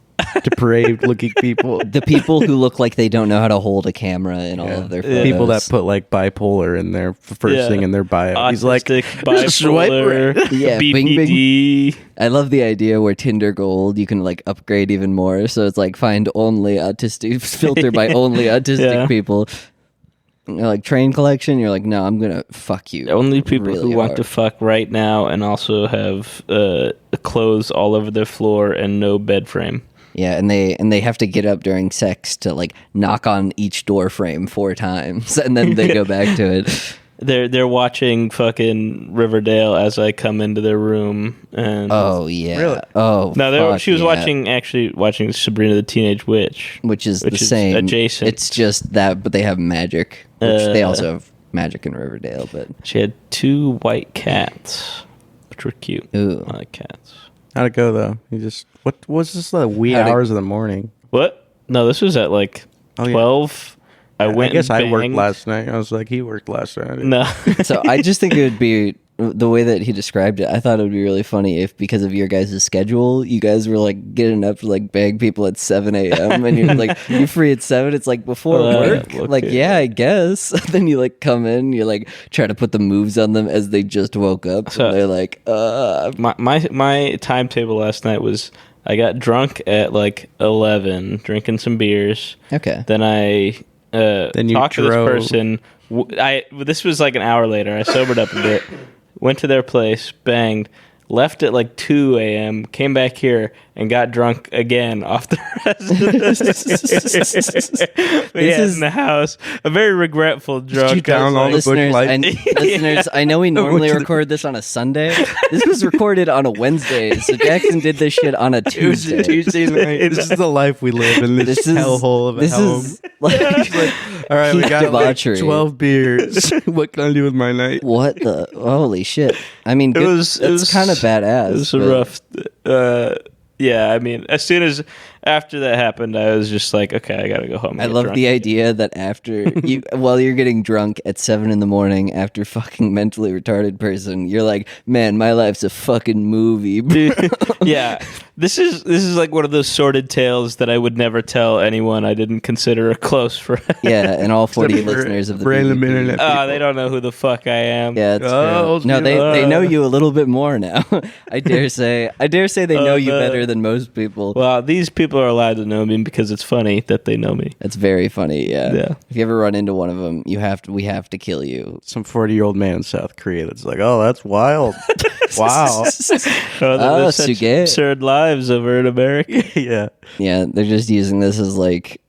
depraved looking people. The people who look like they don't know how to hold a camera in all of their photos. People that put like bipolar in their first Yeah. thing in their bio. He's like, Autistic, swipe bipolar, right. Yeah, bing, BPD. I love the idea where Tinder Gold, you can like upgrade even more. So it's like find only autistic, filter by only autistic Yeah. people. Like train collection, you're like, no, I'm gonna fuck you. Only people really who want hard. to fuck right now and also have clothes all over their floor and no bed frame. Yeah, and they have to get up during sex to like knock on each door frame 4 times, and then they go back to it. They're watching fucking Riverdale as I come into their room, and Oh yeah. Really? Oh no, fuck she was yeah. watching Sabrina the Teenage Witch, which is the is same. adjacent. It's just that, but they have magic, which they also have magic in Riverdale. But She had 2 white cats, which were cute. Ooh. I like cats. How'd it go though? You just what was this the wee How'd it- hours of the morning? What? No, this was at like Oh, yeah. 12. I went. I guess and I worked banged. last night. I was like, he worked last night. No. so I just think it would be the way that he described it. I thought it would be really funny if, because of your guys' schedule, you guys were like getting up to like bang people at 7 a.m. and you're like, you free at 7? It's like before work. okay. Like, yeah, I guess. Then you like come in, you're like try to put the moves on them as they just woke up. So- and they're like, my timetable last night was I got drunk at like 11, drinking some beers. okay. Then I Then you talked to this drove. person. This was like an hour later. I sobered up a bit, went to their place, banged, left at like 2 a.m., came back here and got drunk again off the rest. In the house. A very regretful drunk. you down I was all the like, Busch Listeners, I know we normally record this on a Sunday. This was recorded on a Wednesday, so Jackson did this shit on a It was Tuesday. a Tuesday night. This is the life we live in. This, hellhole of a this home. is like, All right, we peak got like debauchery. 12 beers. What can I do with my night? what the holy shit? I mean, it's kind of badass. It was but- a rough. Yeah, I mean, as soon as after that happened, I was just like, okay, I gotta go home. And I get love drunk. the idea that after you, while you're getting drunk at 7 a.m. after fucking mentally retarded person, you're like, man, my life's a fucking movie. bro." Yeah, this is like one of those sordid tales that I would never tell anyone I didn't consider a close friend. Yeah, and all 40 Except for listeners of the random BBB. internet. Oh, they don't know who the fuck I am. Yeah, it's Oh, true. No, they know uh, you a little bit more now. I dare say they know you no. better than most people. Well, these people are allowed to know me because it's funny that they know me. It's very funny. Yeah. Yeah. If you ever run into one of them, we have to kill you. Some 40-year-old man in South Korea that's like, oh, that's wild. Wow. Oh, they Oh, live such Suge. absurd lives over in America. Yeah. Yeah, they're just using this as like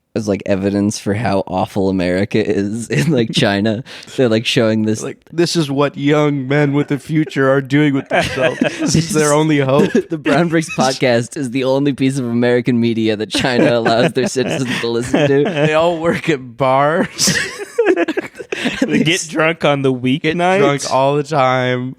evidence for how awful America is in like China. They're like showing this Like, this is what young men with a future are doing with themselves. This is their only hope. the Brown Bricks podcast is the only piece of American media that China allows their citizens to listen to. They all work at bars, They get drunk on the weeknights. drunk all the time.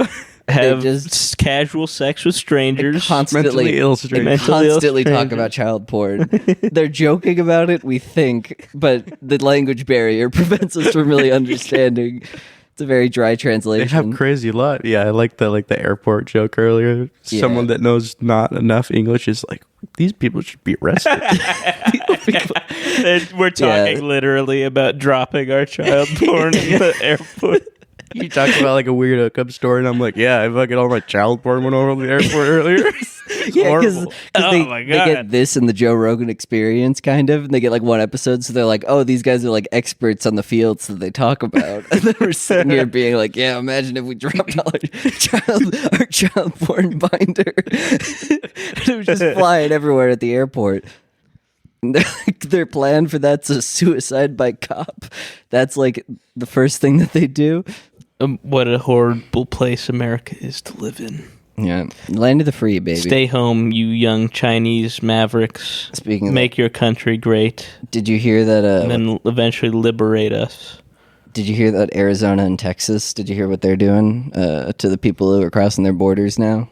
Have just- casual sex with strangers. Constantly Mentally ill strangers. Mentally ill constantly talk strangers. about child porn. They're joking about it, we think, but the language barrier prevents us from really understanding. It's a very dry They translation. have crazy luck. Yeah, I like the airport joke earlier. Yeah. Someone that knows not enough English is like, these people should be arrested. We're talking literally about dropping our child porn in the airport. You talked about like a weird hookup story, and I'm like, yeah, I fucking all my child porn went over to the airport earlier. Yeah, because Oh my they get God. this in the Joe Rogan Experience, kind of, and they get like one episode, so they're like, "Oh, these guys are like experts on the fields that they talk about." And then we're sitting here being like, "Yeah, imagine if we dropped all our child porn binder." And it was just flying everywhere at the airport. And their plan for that's a suicide by cop. That's like the first thing that they do. What a horrible place America is to live in. Yeah, land of the free, baby. Stay home, you young Chinese mavericks. Speaking of Make your country great, Did you hear that? and then eventually liberate us. Did you hear that Arizona and Texas? Did you hear what they're doing to the people who are crossing their borders now?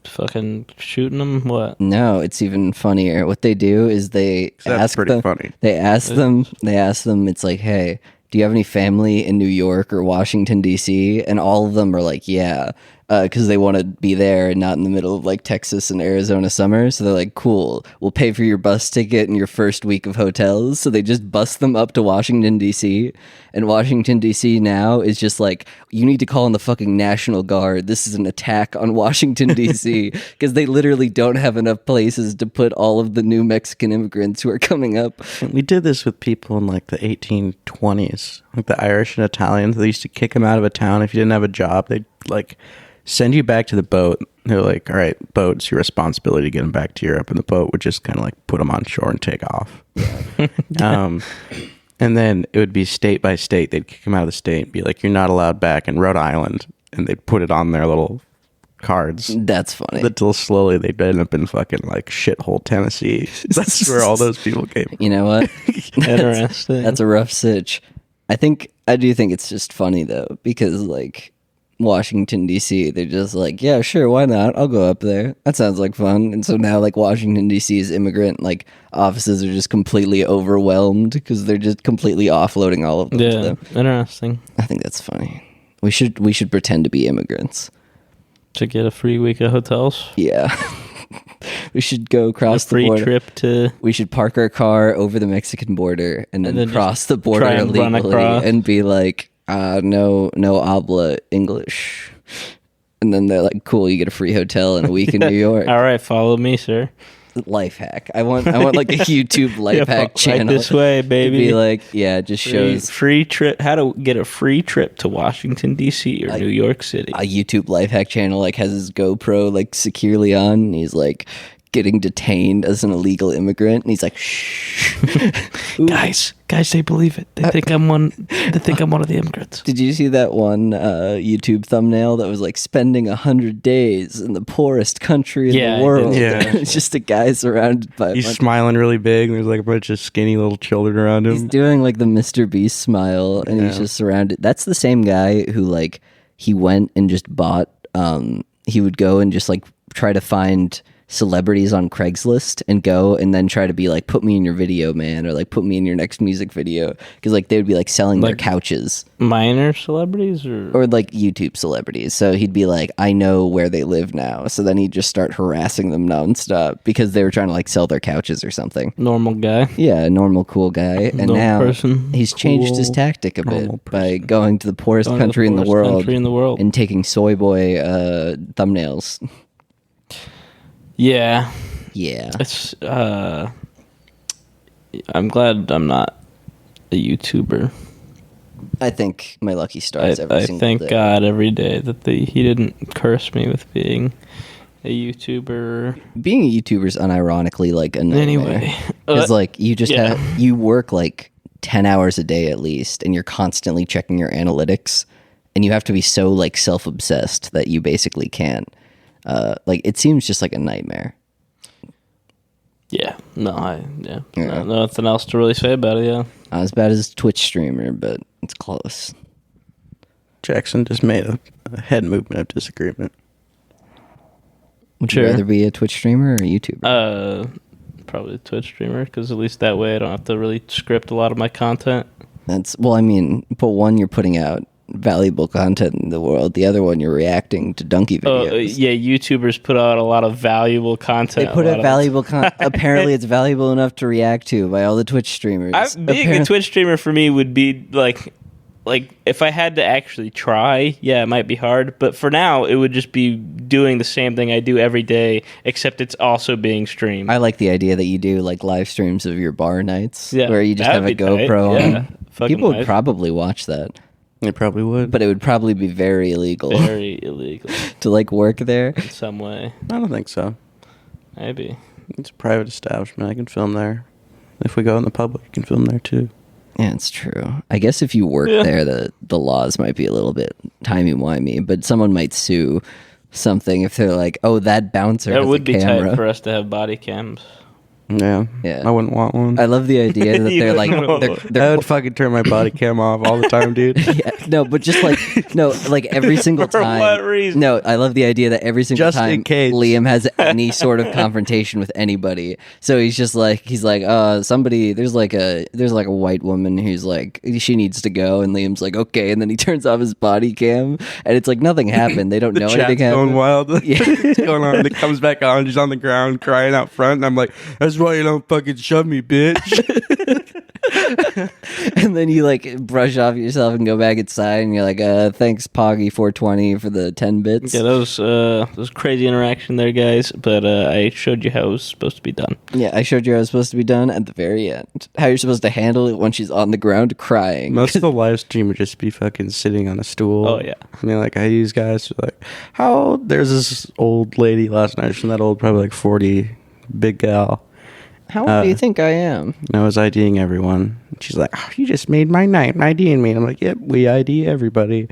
Fucking shooting them? What? No, it's even funnier. What they do is they That's ask pretty them. funny. They ask them. It's like, hey, do you have any family in New York or Washington D.C.? And all of them are like, yeah, because they want to be there and not in the middle of like Texas and Arizona summer. So they're like, cool, we'll pay for your bus ticket and your first week of hotels. So they just bus them up to Washington D.C. And Washington D.C. now is just like, you need to call in the fucking National Guard. This is an attack on Washington D.C. because they literally don't have enough places to put all of the new Mexican immigrants who are coming up. We did this with people in like the 1820s, like the Irish and Italians. They used to kick them out of a town if you didn't have a job. They'd like send you back to the boat, They're like, all right, boat, it's your responsibility to get them back to Europe, and the boat would just kind of like put them on shore and take off. And then it would be state by state. They'd kick them out of the state and be like, you're not allowed back in Rhode Island. And they'd put it on their little cards. That's funny. Until slowly they'd end up in fucking like shithole Tennessee. That's where all those people came from. You know what? Interesting. That's a rough sitch. I do think it's just funny though, because like Washington DC, they're just like, yeah, sure, why not? I'll go up there. That sounds like fun. And so now like Washington DC's immigrant like offices are just completely overwhelmed because they're just completely offloading all of them to them. Interesting. I think that's funny. We should pretend to be immigrants. To get a free week of hotels. Yeah. We should go across the free border. Trip to. We should park our car over the Mexican border and then cross the border try and run illegally across. and be like, no habla English. And then they're like, cool, you get a free hotel and a week in New York. All right, follow me, sir. Life hack. I want like a YouTube life hack channel. Right this way, baby. It'd be like, yeah, it just shows free trip. How to get a free trip to Washington D.C. or New York City. a YouTube life hack channel like has his GoPro like securely on and he's like getting detained as an illegal immigrant and he's like, shh. guys, they believe it. They think I'm one. They think I'm one of the immigrants. Did you see that one YouTube thumbnail that was like spending 100 days in the poorest country in Yeah, the world? Yeah. It's just a guy surrounded by He's smiling really big, and there's like a bunch of skinny little children around him. he's doing like the Mr. Beast smile and he's just surrounded. That's the same guy who like he went and just bought he would go and just like try to find celebrities on Craigslist and go and then try to be like, put me in your video, man, or like put me in your next music video, because like they would be like selling their couches, Minor celebrities or or like YouTube celebrities. So he'd be like, I know where they live now, so then he'd just start harassing them nonstop because they were trying to like sell their couches or something. normal guy. Yeah, a normal cool guy, and Normal now person. he's changed his Cool, tactic a bit normal by going to the poorest Going to country in the poorest world country in the world. and taking soy boy thumbnails. Yeah, Yeah, it's. I'm glad I'm not a YouTuber. I think my lucky stars every I single thank day. God every day that he didn't curse me with being a YouTuber. Being a YouTuber is unironically like a nightmare. Anyway, Because like you just yeah. you work like 10 hours a day at least, and you're constantly checking your analytics, and you have to be so like self-obsessed that you basically can't. Like it seems just like a nightmare. Yeah, nothing else to really say about it. Yeah, Not as bad as Twitch streamer, but it's close. Jackson just made a head movement of disagreement. Would you Sure. rather be a Twitch streamer or a YouTuber? Probably a Twitch streamer, because at least that way I don't have to really script a lot of my content. Well, I mean, but one, you're putting out valuable content in the world. The other one, you're reacting to donkey videos. Yeah, YouTubers put out a lot of valuable content. They put a out lot valuable content. Apparently, it's valuable enough to react to by all the Twitch streamers. being a Twitch streamer for me would be like if I had to actually try, yeah, it might be hard. But for now, it would just be doing the same thing I do every day, except it's also being streamed. I like the idea that you do like live streams of your bar nights, Yeah, where you just have that'd a be tight. GoPro Yeah, on. fucking People would nice. probably watch that, They probably would. but it would probably be very illegal Very illegal to like work there. in some way, I don't think so. maybe. It's a private establishment. I can film there. If we go in the public, you can film there too. Yeah, it's true. I guess if you work there, the laws might be a little bit timey-wimey, but someone might sue something if they're like, oh, that bouncer That has would a be camera. tight for us to have body cams. Yeah. Yeah. I wouldn't want one. I love the idea that they're like, I would fucking turn my body cam off all the time, dude. yeah, no, but just like, no, like every single For time. what reason? No, I love the idea that every single Just in time case. Liam has any sort of confrontation with anybody. So he's like, somebody, there's like a white woman who's like, she needs to go. And Liam's like, okay. And then he turns off his body cam and it's like nothing happened. They don't know Chat's anything going happened. wild. Yeah. What's going on? It comes back on. She's on the ground crying out front. And I'm like, that's why you don't fucking shove me, bitch. And then you like brush off yourself and go back inside, and you're like, thanks, Poggy 420 for the 10 bits. Yeah, that was crazy interaction there, guys. But I showed you how it was supposed to be done. Yeah, I showed you how it's supposed to be done at the very end. How you're supposed to handle it when she's on the ground crying. Most of the live stream would just be fucking sitting on a stool. Oh, yeah. I mean, like, I use guys who are like, how old? There's this old lady last night. She's not old, probably like 40, big gal. How old do you think I am? And I was IDing everyone. She's like, oh, you just made my night IDing me. And I'm like, yep, we ID everybody.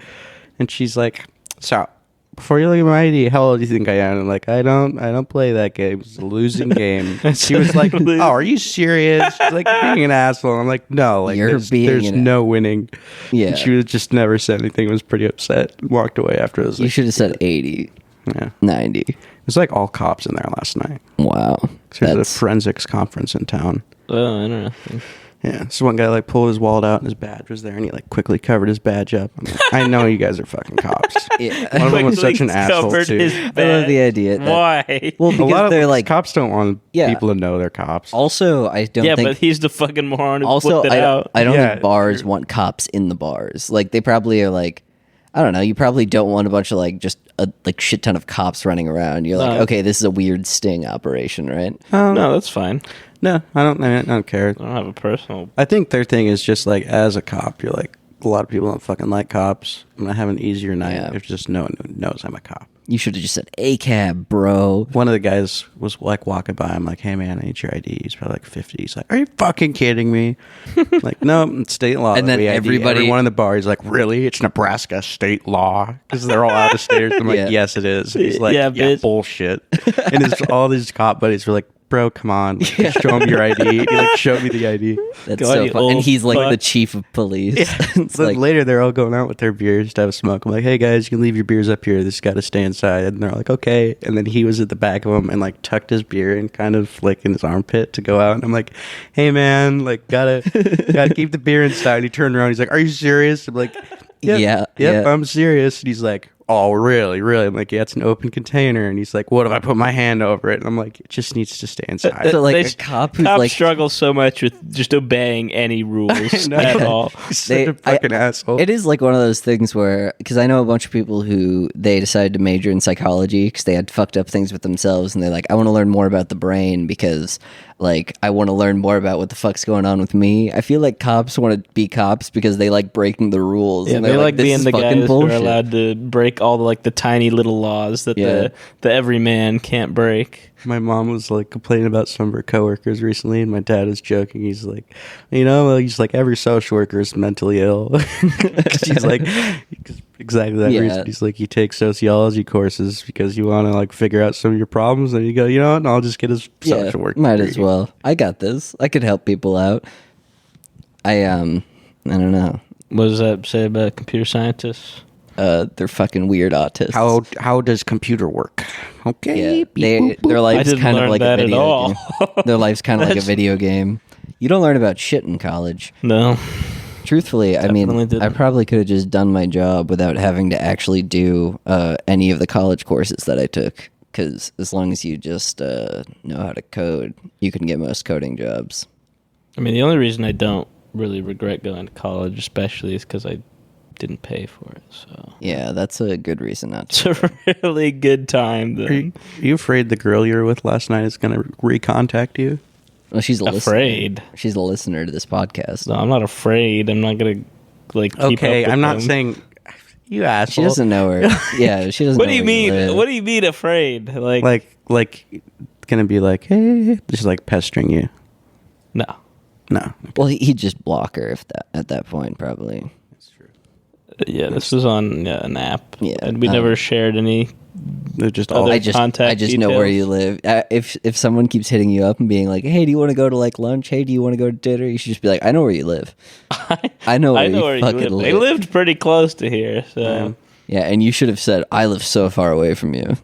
And she's like, so, before you look at my ID, how old do you think I am? And I'm like, I don't play that game. It's a losing game. She was like, oh, are you serious? She's like, being an asshole. I'm like, no, like, there's no winning. Yeah. And she was just never said anything, was pretty upset, walked away after. You should have said 80. Yeah. 90. It was like all cops in there last night. Wow. There's a forensics conference in town. Oh, interesting. Yeah, so one guy like pulled his wallet out and his badge was there, and he like quickly covered his badge up. I'm like, I know you guys are fucking cops. Yeah. One of them was such an asshole too. I love the idea. Why? Well, A because lot of they're like, cops don't want people to know they're cops. also, I don't Yeah, think. but he's the fucking moron who Also, flipped it out. I don't Yeah, think bars true. want cops in the bars. Like, they probably are like, I don't know. You probably don't want a bunch of like just a like shit ton of cops running around. You're like, No. okay, this is a weird sting operation, right? No, that's fine. No, I don't care. I don't have a personal. I think their thing is just like, as a cop, you're like, a lot of people don't fucking like cops. I'm gonna have an easier night Yeah. if just no one knows I'm a cop. You should have just said A cab, bro. One of the guys was like walking by. I'm like, hey man, I need your ID. He's probably like 50. He's like, are you fucking kidding me? Like, no, it's state law. And that then we ID everybody- everyone in the bar. He's like, really? It's Nebraska state law because they're all out of state. I'm like, Yeah. yes, it is. He's like, Yeah, yeah, bitch. bullshit. And all these cop buddies were like, bro, come on, just show him your ID. He like showed me the ID. That's God, so you fun. And old he's like fuck. the chief of police. It's So like, later, they're all going out with their beers to have a smoke. I'm like, hey guys, you can leave your beers up here. This got to stay inside. And they're like, okay. And then he was at the back of them and like tucked his beer in kind of like in his armpit to go out. And I'm like, hey man, like gotta keep the beer inside. He turned around. He's like, are you serious? I'm like, Yeah, yep, yeah. I'm serious. And he's like, oh, really? I'm like, yeah, it's an open container. And he's like, what if I put my hand over it? And I'm like, it just needs to stay inside. So, like, They- a cop who's Cops like, struggle so much with just obeying any rules know. at all. He's such they- a fucking asshole. it is like one of those things where, because I know a bunch of people who they decided to major in psychology because they had fucked up things with themselves, and they're like, I want to learn more about the brain because, like, I want to learn more about what the fuck's going on with me. I feel like cops want to be cops because they like breaking the rules. Yeah, and they they're like this being is the fucking guys bullshit. who are allowed to break all the like the tiny little laws that Yeah. the everyman can't break. My mom was like complaining about some of her coworkers recently, and my dad was joking. He's like, he's like, every social worker is mentally ill. 'Cause he's like, exactly that Yeah. reason. He's like, you take sociology courses because you want to like figure out some of your problems, and you go, you know what? And I'll just get a social work. might degree." as well. I got this. I could help people out. I don't know. What does that say about computer scientists? They're fucking weird autists. How does computer work? Okay. Yeah, beep, boop, boop. their I life's didn't kind of learn like a that at video all. game. Their life's kind of like a video game. You don't learn about shit in college. No. Truthfully, I mean, Definitely didn't. I probably could have just done my job without having to actually do any of the college courses that I took. Because as long as you just know how to code, you can get most coding jobs. I mean, the only reason I don't really regret going to college, especially, is because I didn't pay for it. So Yeah, that's a good reason not to. it's a really good time. Then. Are you afraid the girl you were with last night is going to recontact you? Well, she's a Afraid? listener. She's a listener to this podcast. No, I'm not afraid. I'm not gonna like. Keep Okay, up with I'm not them. saying you asshole. She doesn't know her. Yeah, she doesn't. What know do you where mean? live. What do you mean afraid? like gonna be like, hey, just like pestering you. No. No. Well, he'd just block her at that point, probably. Yeah, this was on an app. Yeah, and we never shared any. They're just Other- all I just contact know where details. you live. If someone keeps hitting you up and being like, "Hey, do you want to go to like lunch? Hey, do you want to go to dinner?" You should just be like, "I know where you live. I know where, you fucking live." They lived pretty close to here, so. Yeah, and you should have said, "I live so far away from you."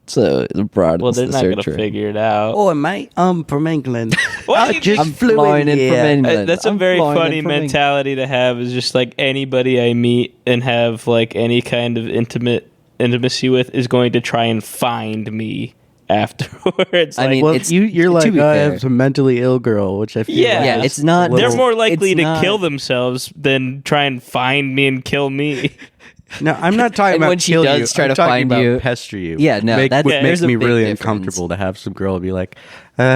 So it broadens Well, they're the not gonna search. figure it out. Oh, mate, I'm from England. What I do you just I'm flew flying in from here. England. That's a I'm very flying in funny from England. mentality to have. Is just like anybody I meet and have like any kind of intimacy with is going to try and find me afterwards. I mean, Well, it's you're to like, be I fair. have a mentally ill girl, which I feel Yeah. like Yeah, is it's not- a little- they're more likely it's to not- kill themselves than try and find me and kill me. No, I'm not talking And about when she kill does you. try I'm to talking find about you- pester you. Yeah, no, that's- would there's make a me big really difference. uncomfortable to have some girl be like,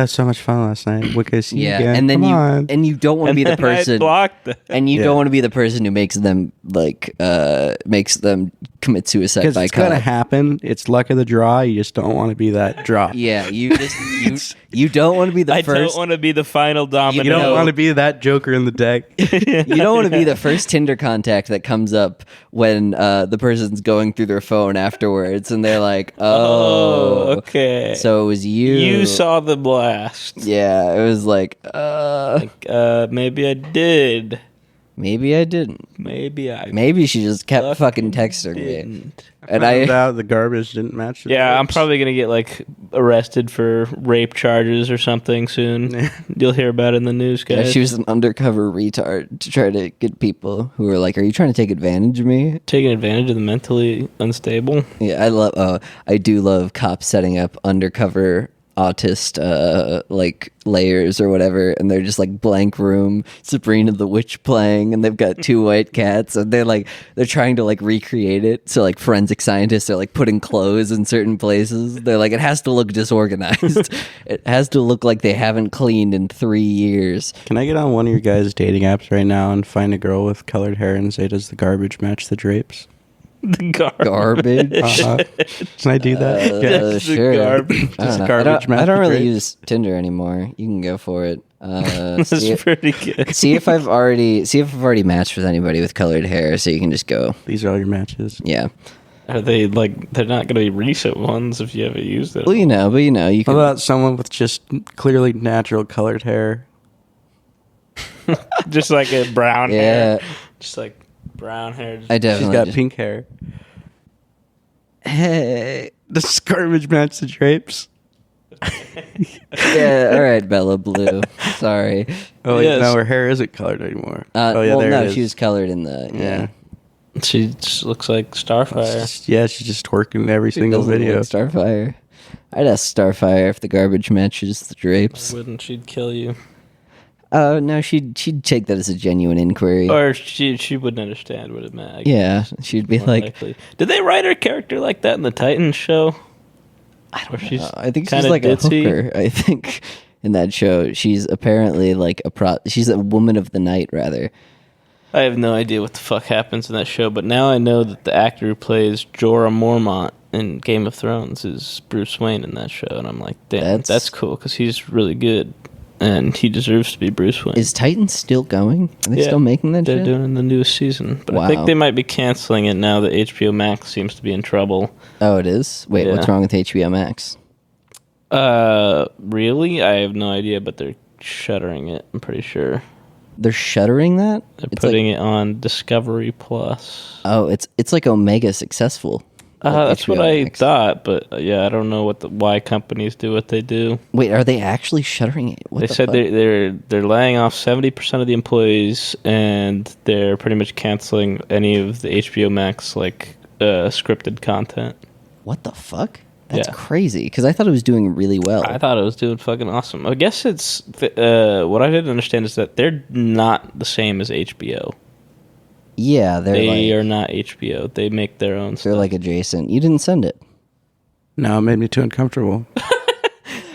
so much fun last night. We could see you Yeah, again. and then Come on. you don't want to And be the then I person, blocked them. and you Yeah. don't want to be the person who makes them makes them commit suicide Because by it's gonna call. happen. It's luck of the draw. You just don't want to be that draw. Yeah, you don't want to be the I first. don't want to be the final domino. You don't want to be that joker in the deck. You don't want to be the first Tinder contact that comes up when the person's going through their phone afterwards, and they're like, "Oh, okay. so it was you." You saw the blast. Yeah, it was like, Maybe I did. maybe I didn't. Maybe she just kept fucking texting me, didn't. and Found I. out the garbage didn't match. The Yeah, I'm grapes. probably gonna get like arrested for rape charges or something soon. You'll hear about it in the news, Yeah, guys. she was an undercover retard to try to get people who were like, "Are you trying to take advantage of me?" taking advantage of the mentally unstable. Yeah, I do love cops setting up undercover autist like layers or whatever, and they're just like blank room, Sabrina the Witch playing, and they've got two white cats, and they're trying to like recreate it. So like forensic scientists are like putting clothes in certain places. They're like, it has to look disorganized. It has to look like they haven't cleaned in 3 years. Can I get on one of your guys' dating apps right now and find a girl with colored hair and say, "Does the garbage match the drapes?" The Garbage. Can I do that? That's the Sure. garbage. I don't know. garbage I don't really match use Tinder anymore. You can go for it. That's See, pretty good. see if I've already matched with anybody with colored hair, so you can just go. These are all your matches. Yeah. Are they like? They're not going to be recent ones if you haven't used it. Well, you How can. about someone with just clearly natural colored hair? Just like a brown Yeah. hair. Just like brown hair. I She's definitely. got just- pink hair. Hey. Does garbage match the drapes? Yeah. All right, Bella Blue. Sorry. Oh, Yes. no, her hair isn't colored anymore. Well, there no, it is. she was colored in the. Yeah. She just looks like Starfire. Yeah, she's just twerking every single Doesn't look video. like Starfire. I'd ask Starfire if the garbage matches the drapes. Wouldn't she'd kill you? Oh no, she'd take that as a genuine inquiry. Or she wouldn't understand what it meant. I guess. Yeah, she'd be More like, likely. Did they write her character like that in the Titans show? Where she's I think she's kinda like ditzy? a hooker. I think in that show, she's apparently like she's a woman of the night, rather. I have no idea what the fuck happens in that show, but now I know that the actor who plays Jorah Mormont in Game of Thrones is Bruce Wayne in that show, and I'm like, damn, that's cool because he's really good, and he deserves to be Bruce Wayne. Is Titan still going? Are they Yeah, still making that They're shit? doing the newest season, but I Wow. think they might be canceling it now that HBO Max seems to be in trouble. Oh, it is? Wait, what's Yeah. wrong with HBO Max? Really? I have no idea, but they're shuttering it. I'm pretty sure They're shuttering that? they're It's putting like, it on Discovery Plus. oh, it's like Omega successful. Like That's what HBO I Max. thought, but yeah, I don't know why companies do what they do. Wait, are they actually shuttering it? What They the said fuck? they're laying off 70% of the employees, and they're pretty much canceling any of the HBO Max like scripted content. What the fuck? That's Yeah. crazy. Because I thought it was doing really well. I thought it was doing fucking awesome. I guess it's what I didn't understand is that they're not the same as HBO. Yeah, They are not HBO. They make their own they're stuff. like adjacent. You didn't send it. No, it made me too uncomfortable.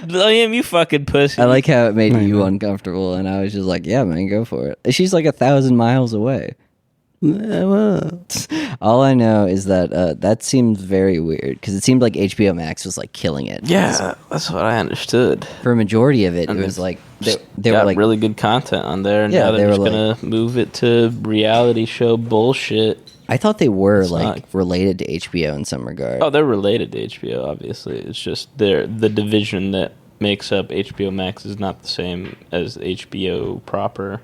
Liam, you fucking pussy. I like how it made I you know. uncomfortable, and I was just like, "Yeah, man, go for it." She's like 1,000 miles away. All I know is that that seems very weird because it seemed like HBO Max was like killing it. Yeah, that's what I understood. For a majority of it, And it was they've like they Got were like really good content on there, and Yeah, now they they're were just gonna move it to reality show bullshit. I thought they were It's like not- related to HBO in some regard. Oh, they're related to HBO. Obviously, it's just the division that makes up HBO Max is not the same as HBO proper.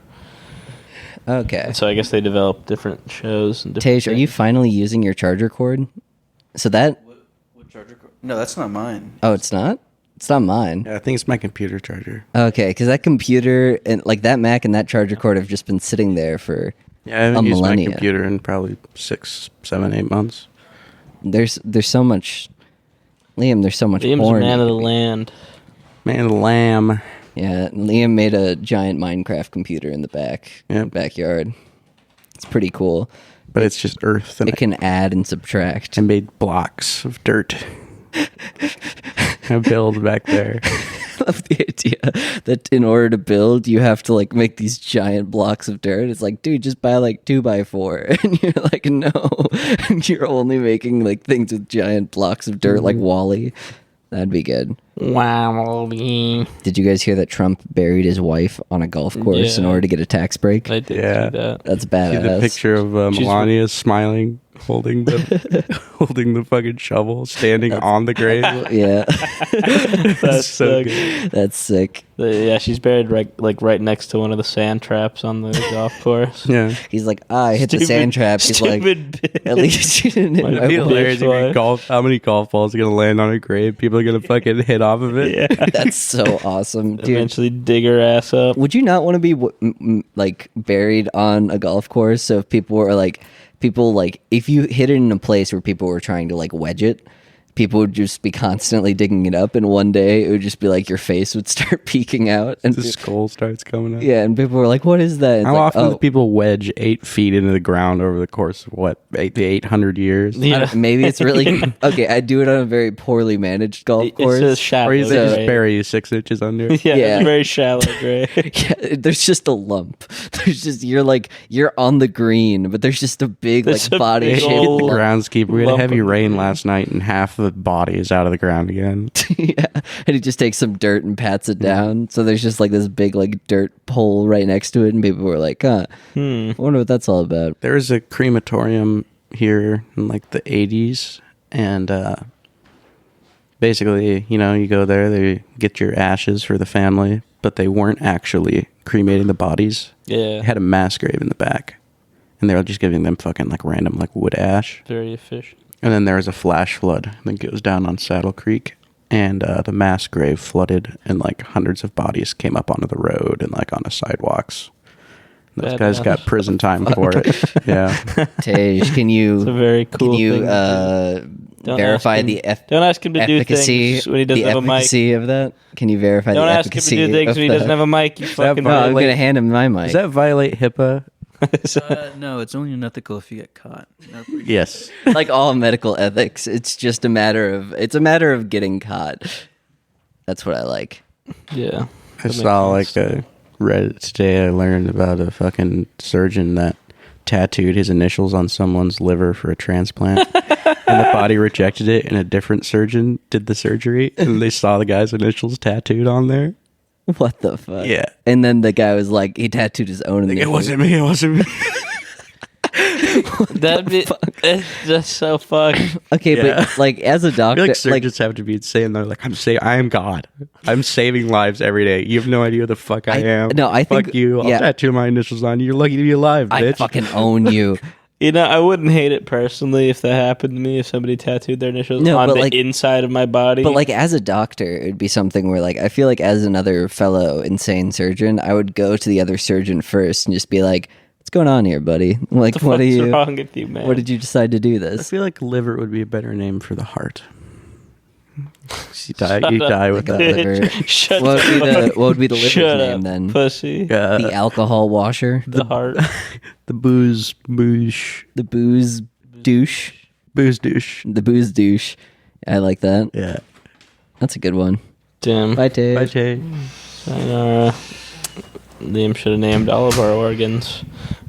Okay. So I guess they develop different shows. And different Tej, are you things. finally using your charger cord? So that What charger cord? No, that's not mine. oh, it's not. It's not mine. Yeah, I think it's my computer charger. Okay, because that computer and like that Mac and that charger cord have just been sitting there for Yeah, I haven't a used millennia. my computer in probably 6, 7, 8 months. There's so much Liam, there's so much Liam's a porn. man of the land. Man of the lamb. Yeah, Liam made a giant Minecraft computer in the backyard. It's pretty cool. But it's just earth, and It can add and subtract. I made blocks of dirt. I build back there. I love the idea that in order to build, you have to like make these giant blocks of dirt. It's like, dude, just buy like 2x4, and you're like, no, you're only making like things with giant blocks of dirt, like Wall-E. That'd be good. Wow. Did you guys hear that Trump buried his wife on a golf course in order to get a tax break? I did Yeah. see that. That's See badass. the picture of Melania smiling, holding the fucking shovel, standing on the grave. Yeah, That's so sick. good. that's sick. Yeah, she's buried right next to one of the sand traps on the golf course. Yeah. He's like, I hit the sand trap. He's like, bitch. at least you didn't hit Might my be wife. hilarious. Wife. How many golf balls are gonna land on a grave? People are gonna fucking hit off of it. Yeah. That's so awesome, dude. Eventually dig her ass up. Would you not want to be like buried on a golf course? So if people if you hit it in a place where people were trying to like wedge it, people would just be constantly digging it up, and one day it would just be like your face would start peeking out, and The skull starts coming up. yeah, and people were like, "What is that?" It's How like, often oh, do people wedge 8 feet into the ground over the course of the 800 years? Yeah. maybe it's really okay. I do it on a very poorly managed golf course. It's a shallow Or you grave. just bury you 6 inches under? Yeah, Yeah. it's a very shallow grave. Yeah, there's just a lump. There's just you're on the green, but there's just a big There's like a body big shaped The old- lump. groundskeeper. We had lump heavy of- rain last night, and half the body is out of the ground again. Yeah, and he just takes some dirt and pats it down. So there's just like this big like dirt pole right next to it, and people were like, "Huh, I wonder what that's all about." There was a crematorium here in like the 80s, and basically, you go there, they get your ashes for the family, but they weren't actually cremating the bodies. Yeah. They had a mass grave in the back, and they were just giving them fucking like random like wood ash. Very efficient. And then there was a flash flood that goes down on Saddle Creek, and the mass grave flooded, and like hundreds of bodies came up onto the road and like onto sidewalks. Those Bad guys enough. got prison time for it. Yeah. Tej, can you It's a very cool can you thing to Don't verify ask him- the Don't ask him to do efficacy things when he doesn't the have a mic. efficacy of that? Can you verify Don't the ask him to efficacy do things of when he doesn't have a mic. You fucking No, I'm violate- gonna hand him my mic. Does that violate HIPAA? No, it's only unethical if you get caught. No, Yes. Like all medical ethics, it's just a matter of getting caught. That's what I like. Yeah. I saw like a Reddit today. I learned about a fucking surgeon that tattooed his initials on someone's liver for a transplant, and the body rejected it, and a different surgeon did the surgery, and they saw the guy's initials tattooed on there. What the fuck? Yeah. And then the guy was like, he tattooed his own. Like, it initials. wasn't me. It wasn't me. That'd be it's just so fucked. Okay, Yeah. but like as a I feel doctor, like like surgeons have to be insane. They're like, I am God. I'm saving lives every day. You have no idea who the fuck I am. no, I fuck think- you. I'll yeah. tattoo my initials on you. You're lucky to be alive, I bitch. fucking own you. You know, I wouldn't hate it personally if that happened to me, if somebody tattooed their initials No, on but the like- inside of my body. But like as a doctor, it'd be something where like I feel like as another fellow insane surgeon, I would go to the other surgeon first and just be like, "What's going on here, buddy? Like, what the what are fuck's you? wrong with you, man? What did you decide to do I this?" feel like liver would be a better name for the heart. You Shut die up, with Like that. a liver. Shut What would be up. what would be the liver's Shut name up, then? pussy. The alcohol washer, The heart. The booze douche. the booze douche, Booze douche. the booze douche. I like that. Yeah. That's a good one. Damn. Bye, Tej. Bye, Jay. Sayonara. Liam should have named all of our organs.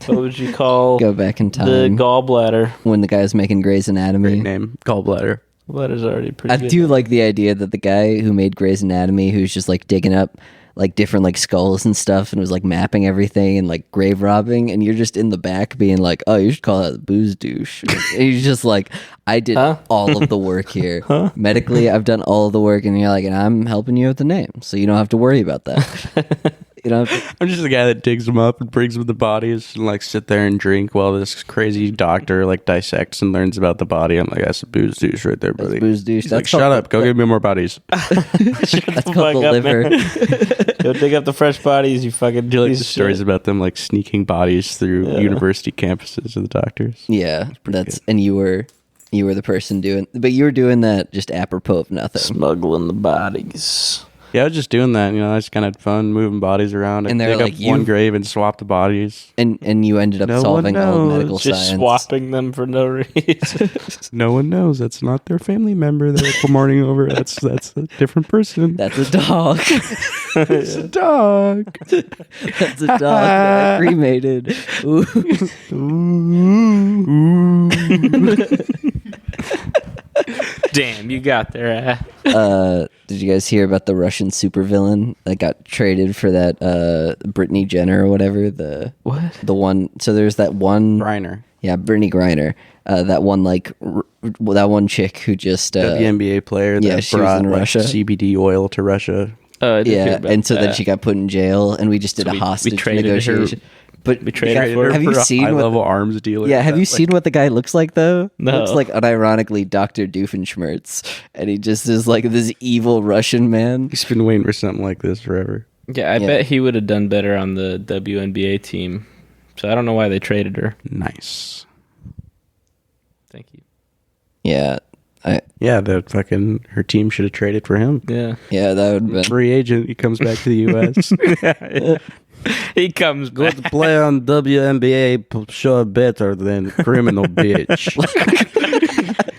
What would you call Go back in the time gallbladder? when the guy was making Grey's Anatomy. Great name. Gallbladder. Bladder's already pretty I good. do like the idea that the guy who made Grey's Anatomy, who's just like digging up like different like skulls and stuff, and was like mapping everything and like grave robbing, and you're just in the back being like, "Oh, you should call that the booze douche." And you're just like, "I did Huh? all of the work here. Medically, I've done all of the work," and you're like, "And I'm helping you with the name, so you don't have to worry about that." You know, I'm just the guy that digs them up and brings them the bodies and like sit there and drink while this crazy doctor like dissects and learns about the body. I'm like, that's a booze douche right there, buddy. booze douche. He's That's like, shut called up, go get me more bodies. That's Fuck called the up, liver. man. Go dig up the fresh bodies, you fucking Do you like piece the of stories shit. about them like sneaking bodies through Yeah. university campuses of the doctors? Yeah, that's and you were You were the person but you were doing that just apropos of nothing. Smuggling the bodies. Yeah, I was just doing that. I just kind of had fun moving bodies around. And I they're dig like, up one grave and swap the bodies. And you ended up No one solving all knows. medical Just science. swapping them for no reason. No one knows. That's not their family member they're mourning over. That's a different person. That's a dog. It's a dog. That's a dog that I cremated. Ooh. Damn, you got there. Did you guys hear about the Russian supervillain that got traded for that Brittney Griner or whatever? What? The one. So there's that one. Reiner. Yeah, Brittney Griner. That one that one chick who just WNBA player that she was brought in Russia. CBD oil to Russia. I did hear Yeah, about and so then that. she got put in jail, and we just did So a we hostage traded her- negotiation. But we traded have her have you for a seen what? high-level arms dealer? Yeah, have you Like, seen what the guy looks like though? No. Looks like unironically Dr. Doofenshmirtz, and he just is like this evil Russian man. He's been waiting for something like this forever. Yeah, I bet he would have done better on the WNBA team. So I don't know why they traded her. Nice. Thank you. Yeah, Yeah, her team should have traded for him. Yeah. yeah, that would have been. Free agent. He comes back to the U.S. He comes back. Good play on WNBA, sure better than criminal bitch.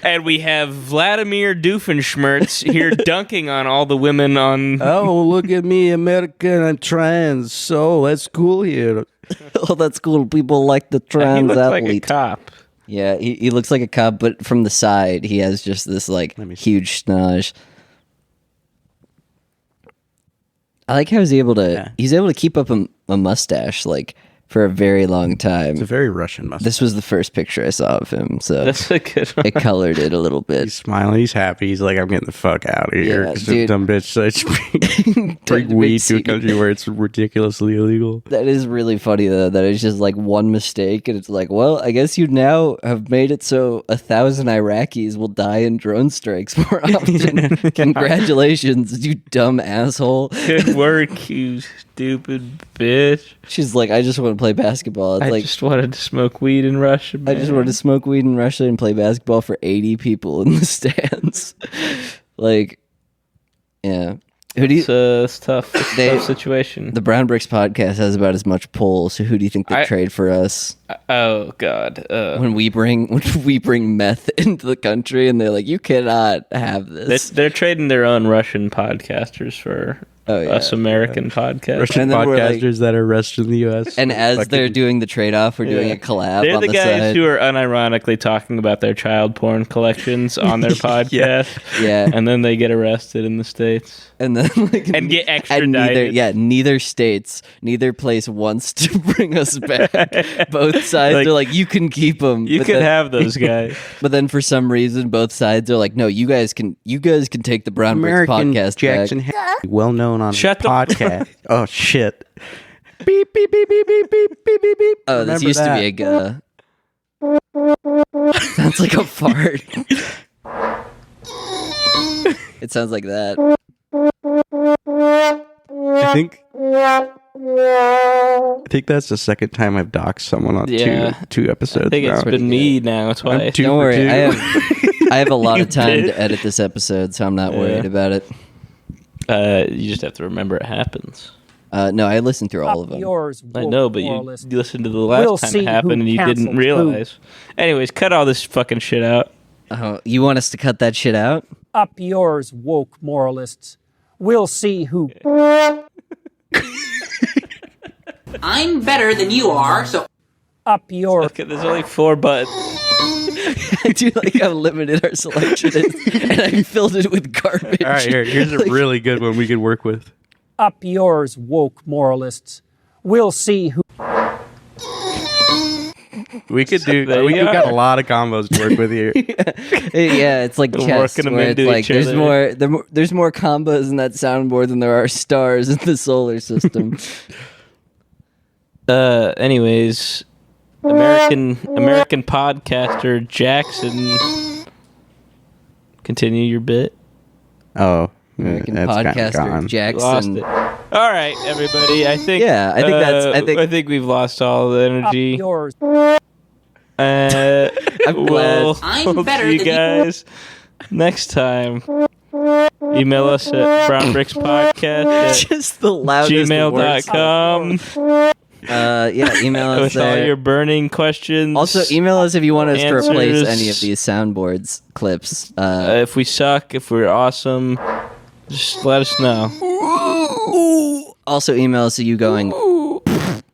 And we have Vladimir Doofenshmirtz here dunking on all the women on... Oh, look at me, American and trans. So that's cool here. Oh, that's cool. People like the He trans looks like a athlete. cop. Yeah, he looks like a cop, but from the side, he has just this like Let me see. huge schnoz. I like how he's able to keep up a mustache like for a very long time. It's a very Russian mustache. This was the first picture I saw of him, so That's a good one. it colored it a little bit. He's smiling. He's happy. He's like, I'm getting the fuck out of here. Yeah, 'Cause dude. the dumb bitch says bring Big weed to a scene. country where it's ridiculously illegal. That is really funny though. That it's just like one mistake, and it's like, well, I guess you now have made it so 1,000 Iraqis will die in drone strikes more often. Congratulations, you dumb asshole. Good work, you stupid bitch. She's like, I just want to play basketball. It's I like just wanted to smoke weed in Russia, I just wanted to smoke weed in Russia and play basketball for 80 people in the stands. Like, yeah. Who do you? It's tough. It's a They- tough situation. The Brown Bricks podcast has about as much pull. So who do you think they trade for us Oh, God. when we bring meth into the country and they're like, you cannot have this. They're trading their own Russian podcasters for us American podcasters. Russian And then we're like- podcasters that are arrested in the U.S. And as they're doing the trade off, we're doing a collab They're on the the guys side. who are unironically talking about their child porn collections on their podcast. Yeah. And then they get arrested in the States. And then like And get and extradited. neither place wants to bring us back. Both sides Like, are like, you can keep them. You could have those guys. But then for some reason, both sides are like, no, you guys can take the Brown Bricks American podcast Jackson back. well known on Shut the- podcast. Oh shit. Beep beep beep beep beep beep beep beep beep. Oh, this Remember used that. to be a sounds like a fart. It sounds like that. I think that's the second time I've doxed someone on Yeah. two episodes I think now. it's been me now twice. two- Don't worry, two. I have a lot of time did. to edit this episode, so I'm not worried about it. You just have to remember it happens. No, I listened through all of them. Yours, I know, but you moralist. listened to the last We'll time see it happened who and you didn't cancels who. realize. Anyways, cut all this fucking shit out. Oh, you want us to cut that shit out? Up yours, woke moralists. We'll see who. I'm better than you are, so Up yours. Okay, there's only 4 buttons. I do like how limited our selection is, and I filled it with garbage. All right, here's a Like, really good one we could work with. Up yours, woke moralists. We'll see who. We could do. There We you got are. a lot of combos to work with here. Yeah, it's like We're chess, working 'em where it's into like each there's other. there's more combos in that soundboard than there are stars in the solar system. Anyways, American podcaster Jackson. Continue your bit. Oh, American that's kinda podcaster gone. Lost Jackson. it. All right, everybody. I think. Yeah, I think I think we've lost all the Up energy. yours. I I'm glad. We'll I'm better see you than you. guys next time. Email us at brownbrickspodcast Just the loudest words. gmail.com Yeah, email us with all there. your burning questions. Also, email us if you want us to replace Answers. any of these soundboards clips. If we suck, if we're awesome, just let us know. Also, email us you going.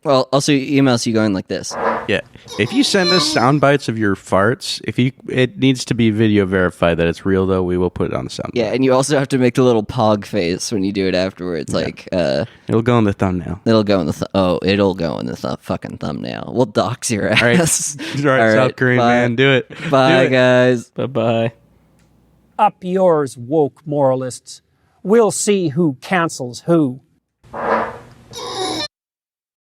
Well, also email us you going like this. Yeah. If you send us sound bites of your farts, it needs to be video verified that it's real, though. We will put it on the sound. Yeah, and you also have to make the little pog face when you do it afterwards. Like, It'll go in the thumbnail. it'll go in the it'll go in the fucking thumbnail. We'll dox your ass. All right. All right, South Korean bye. man, do it. Bye, Do it. guys. Bye-bye. Up yours, woke moralists. We'll see who cancels who.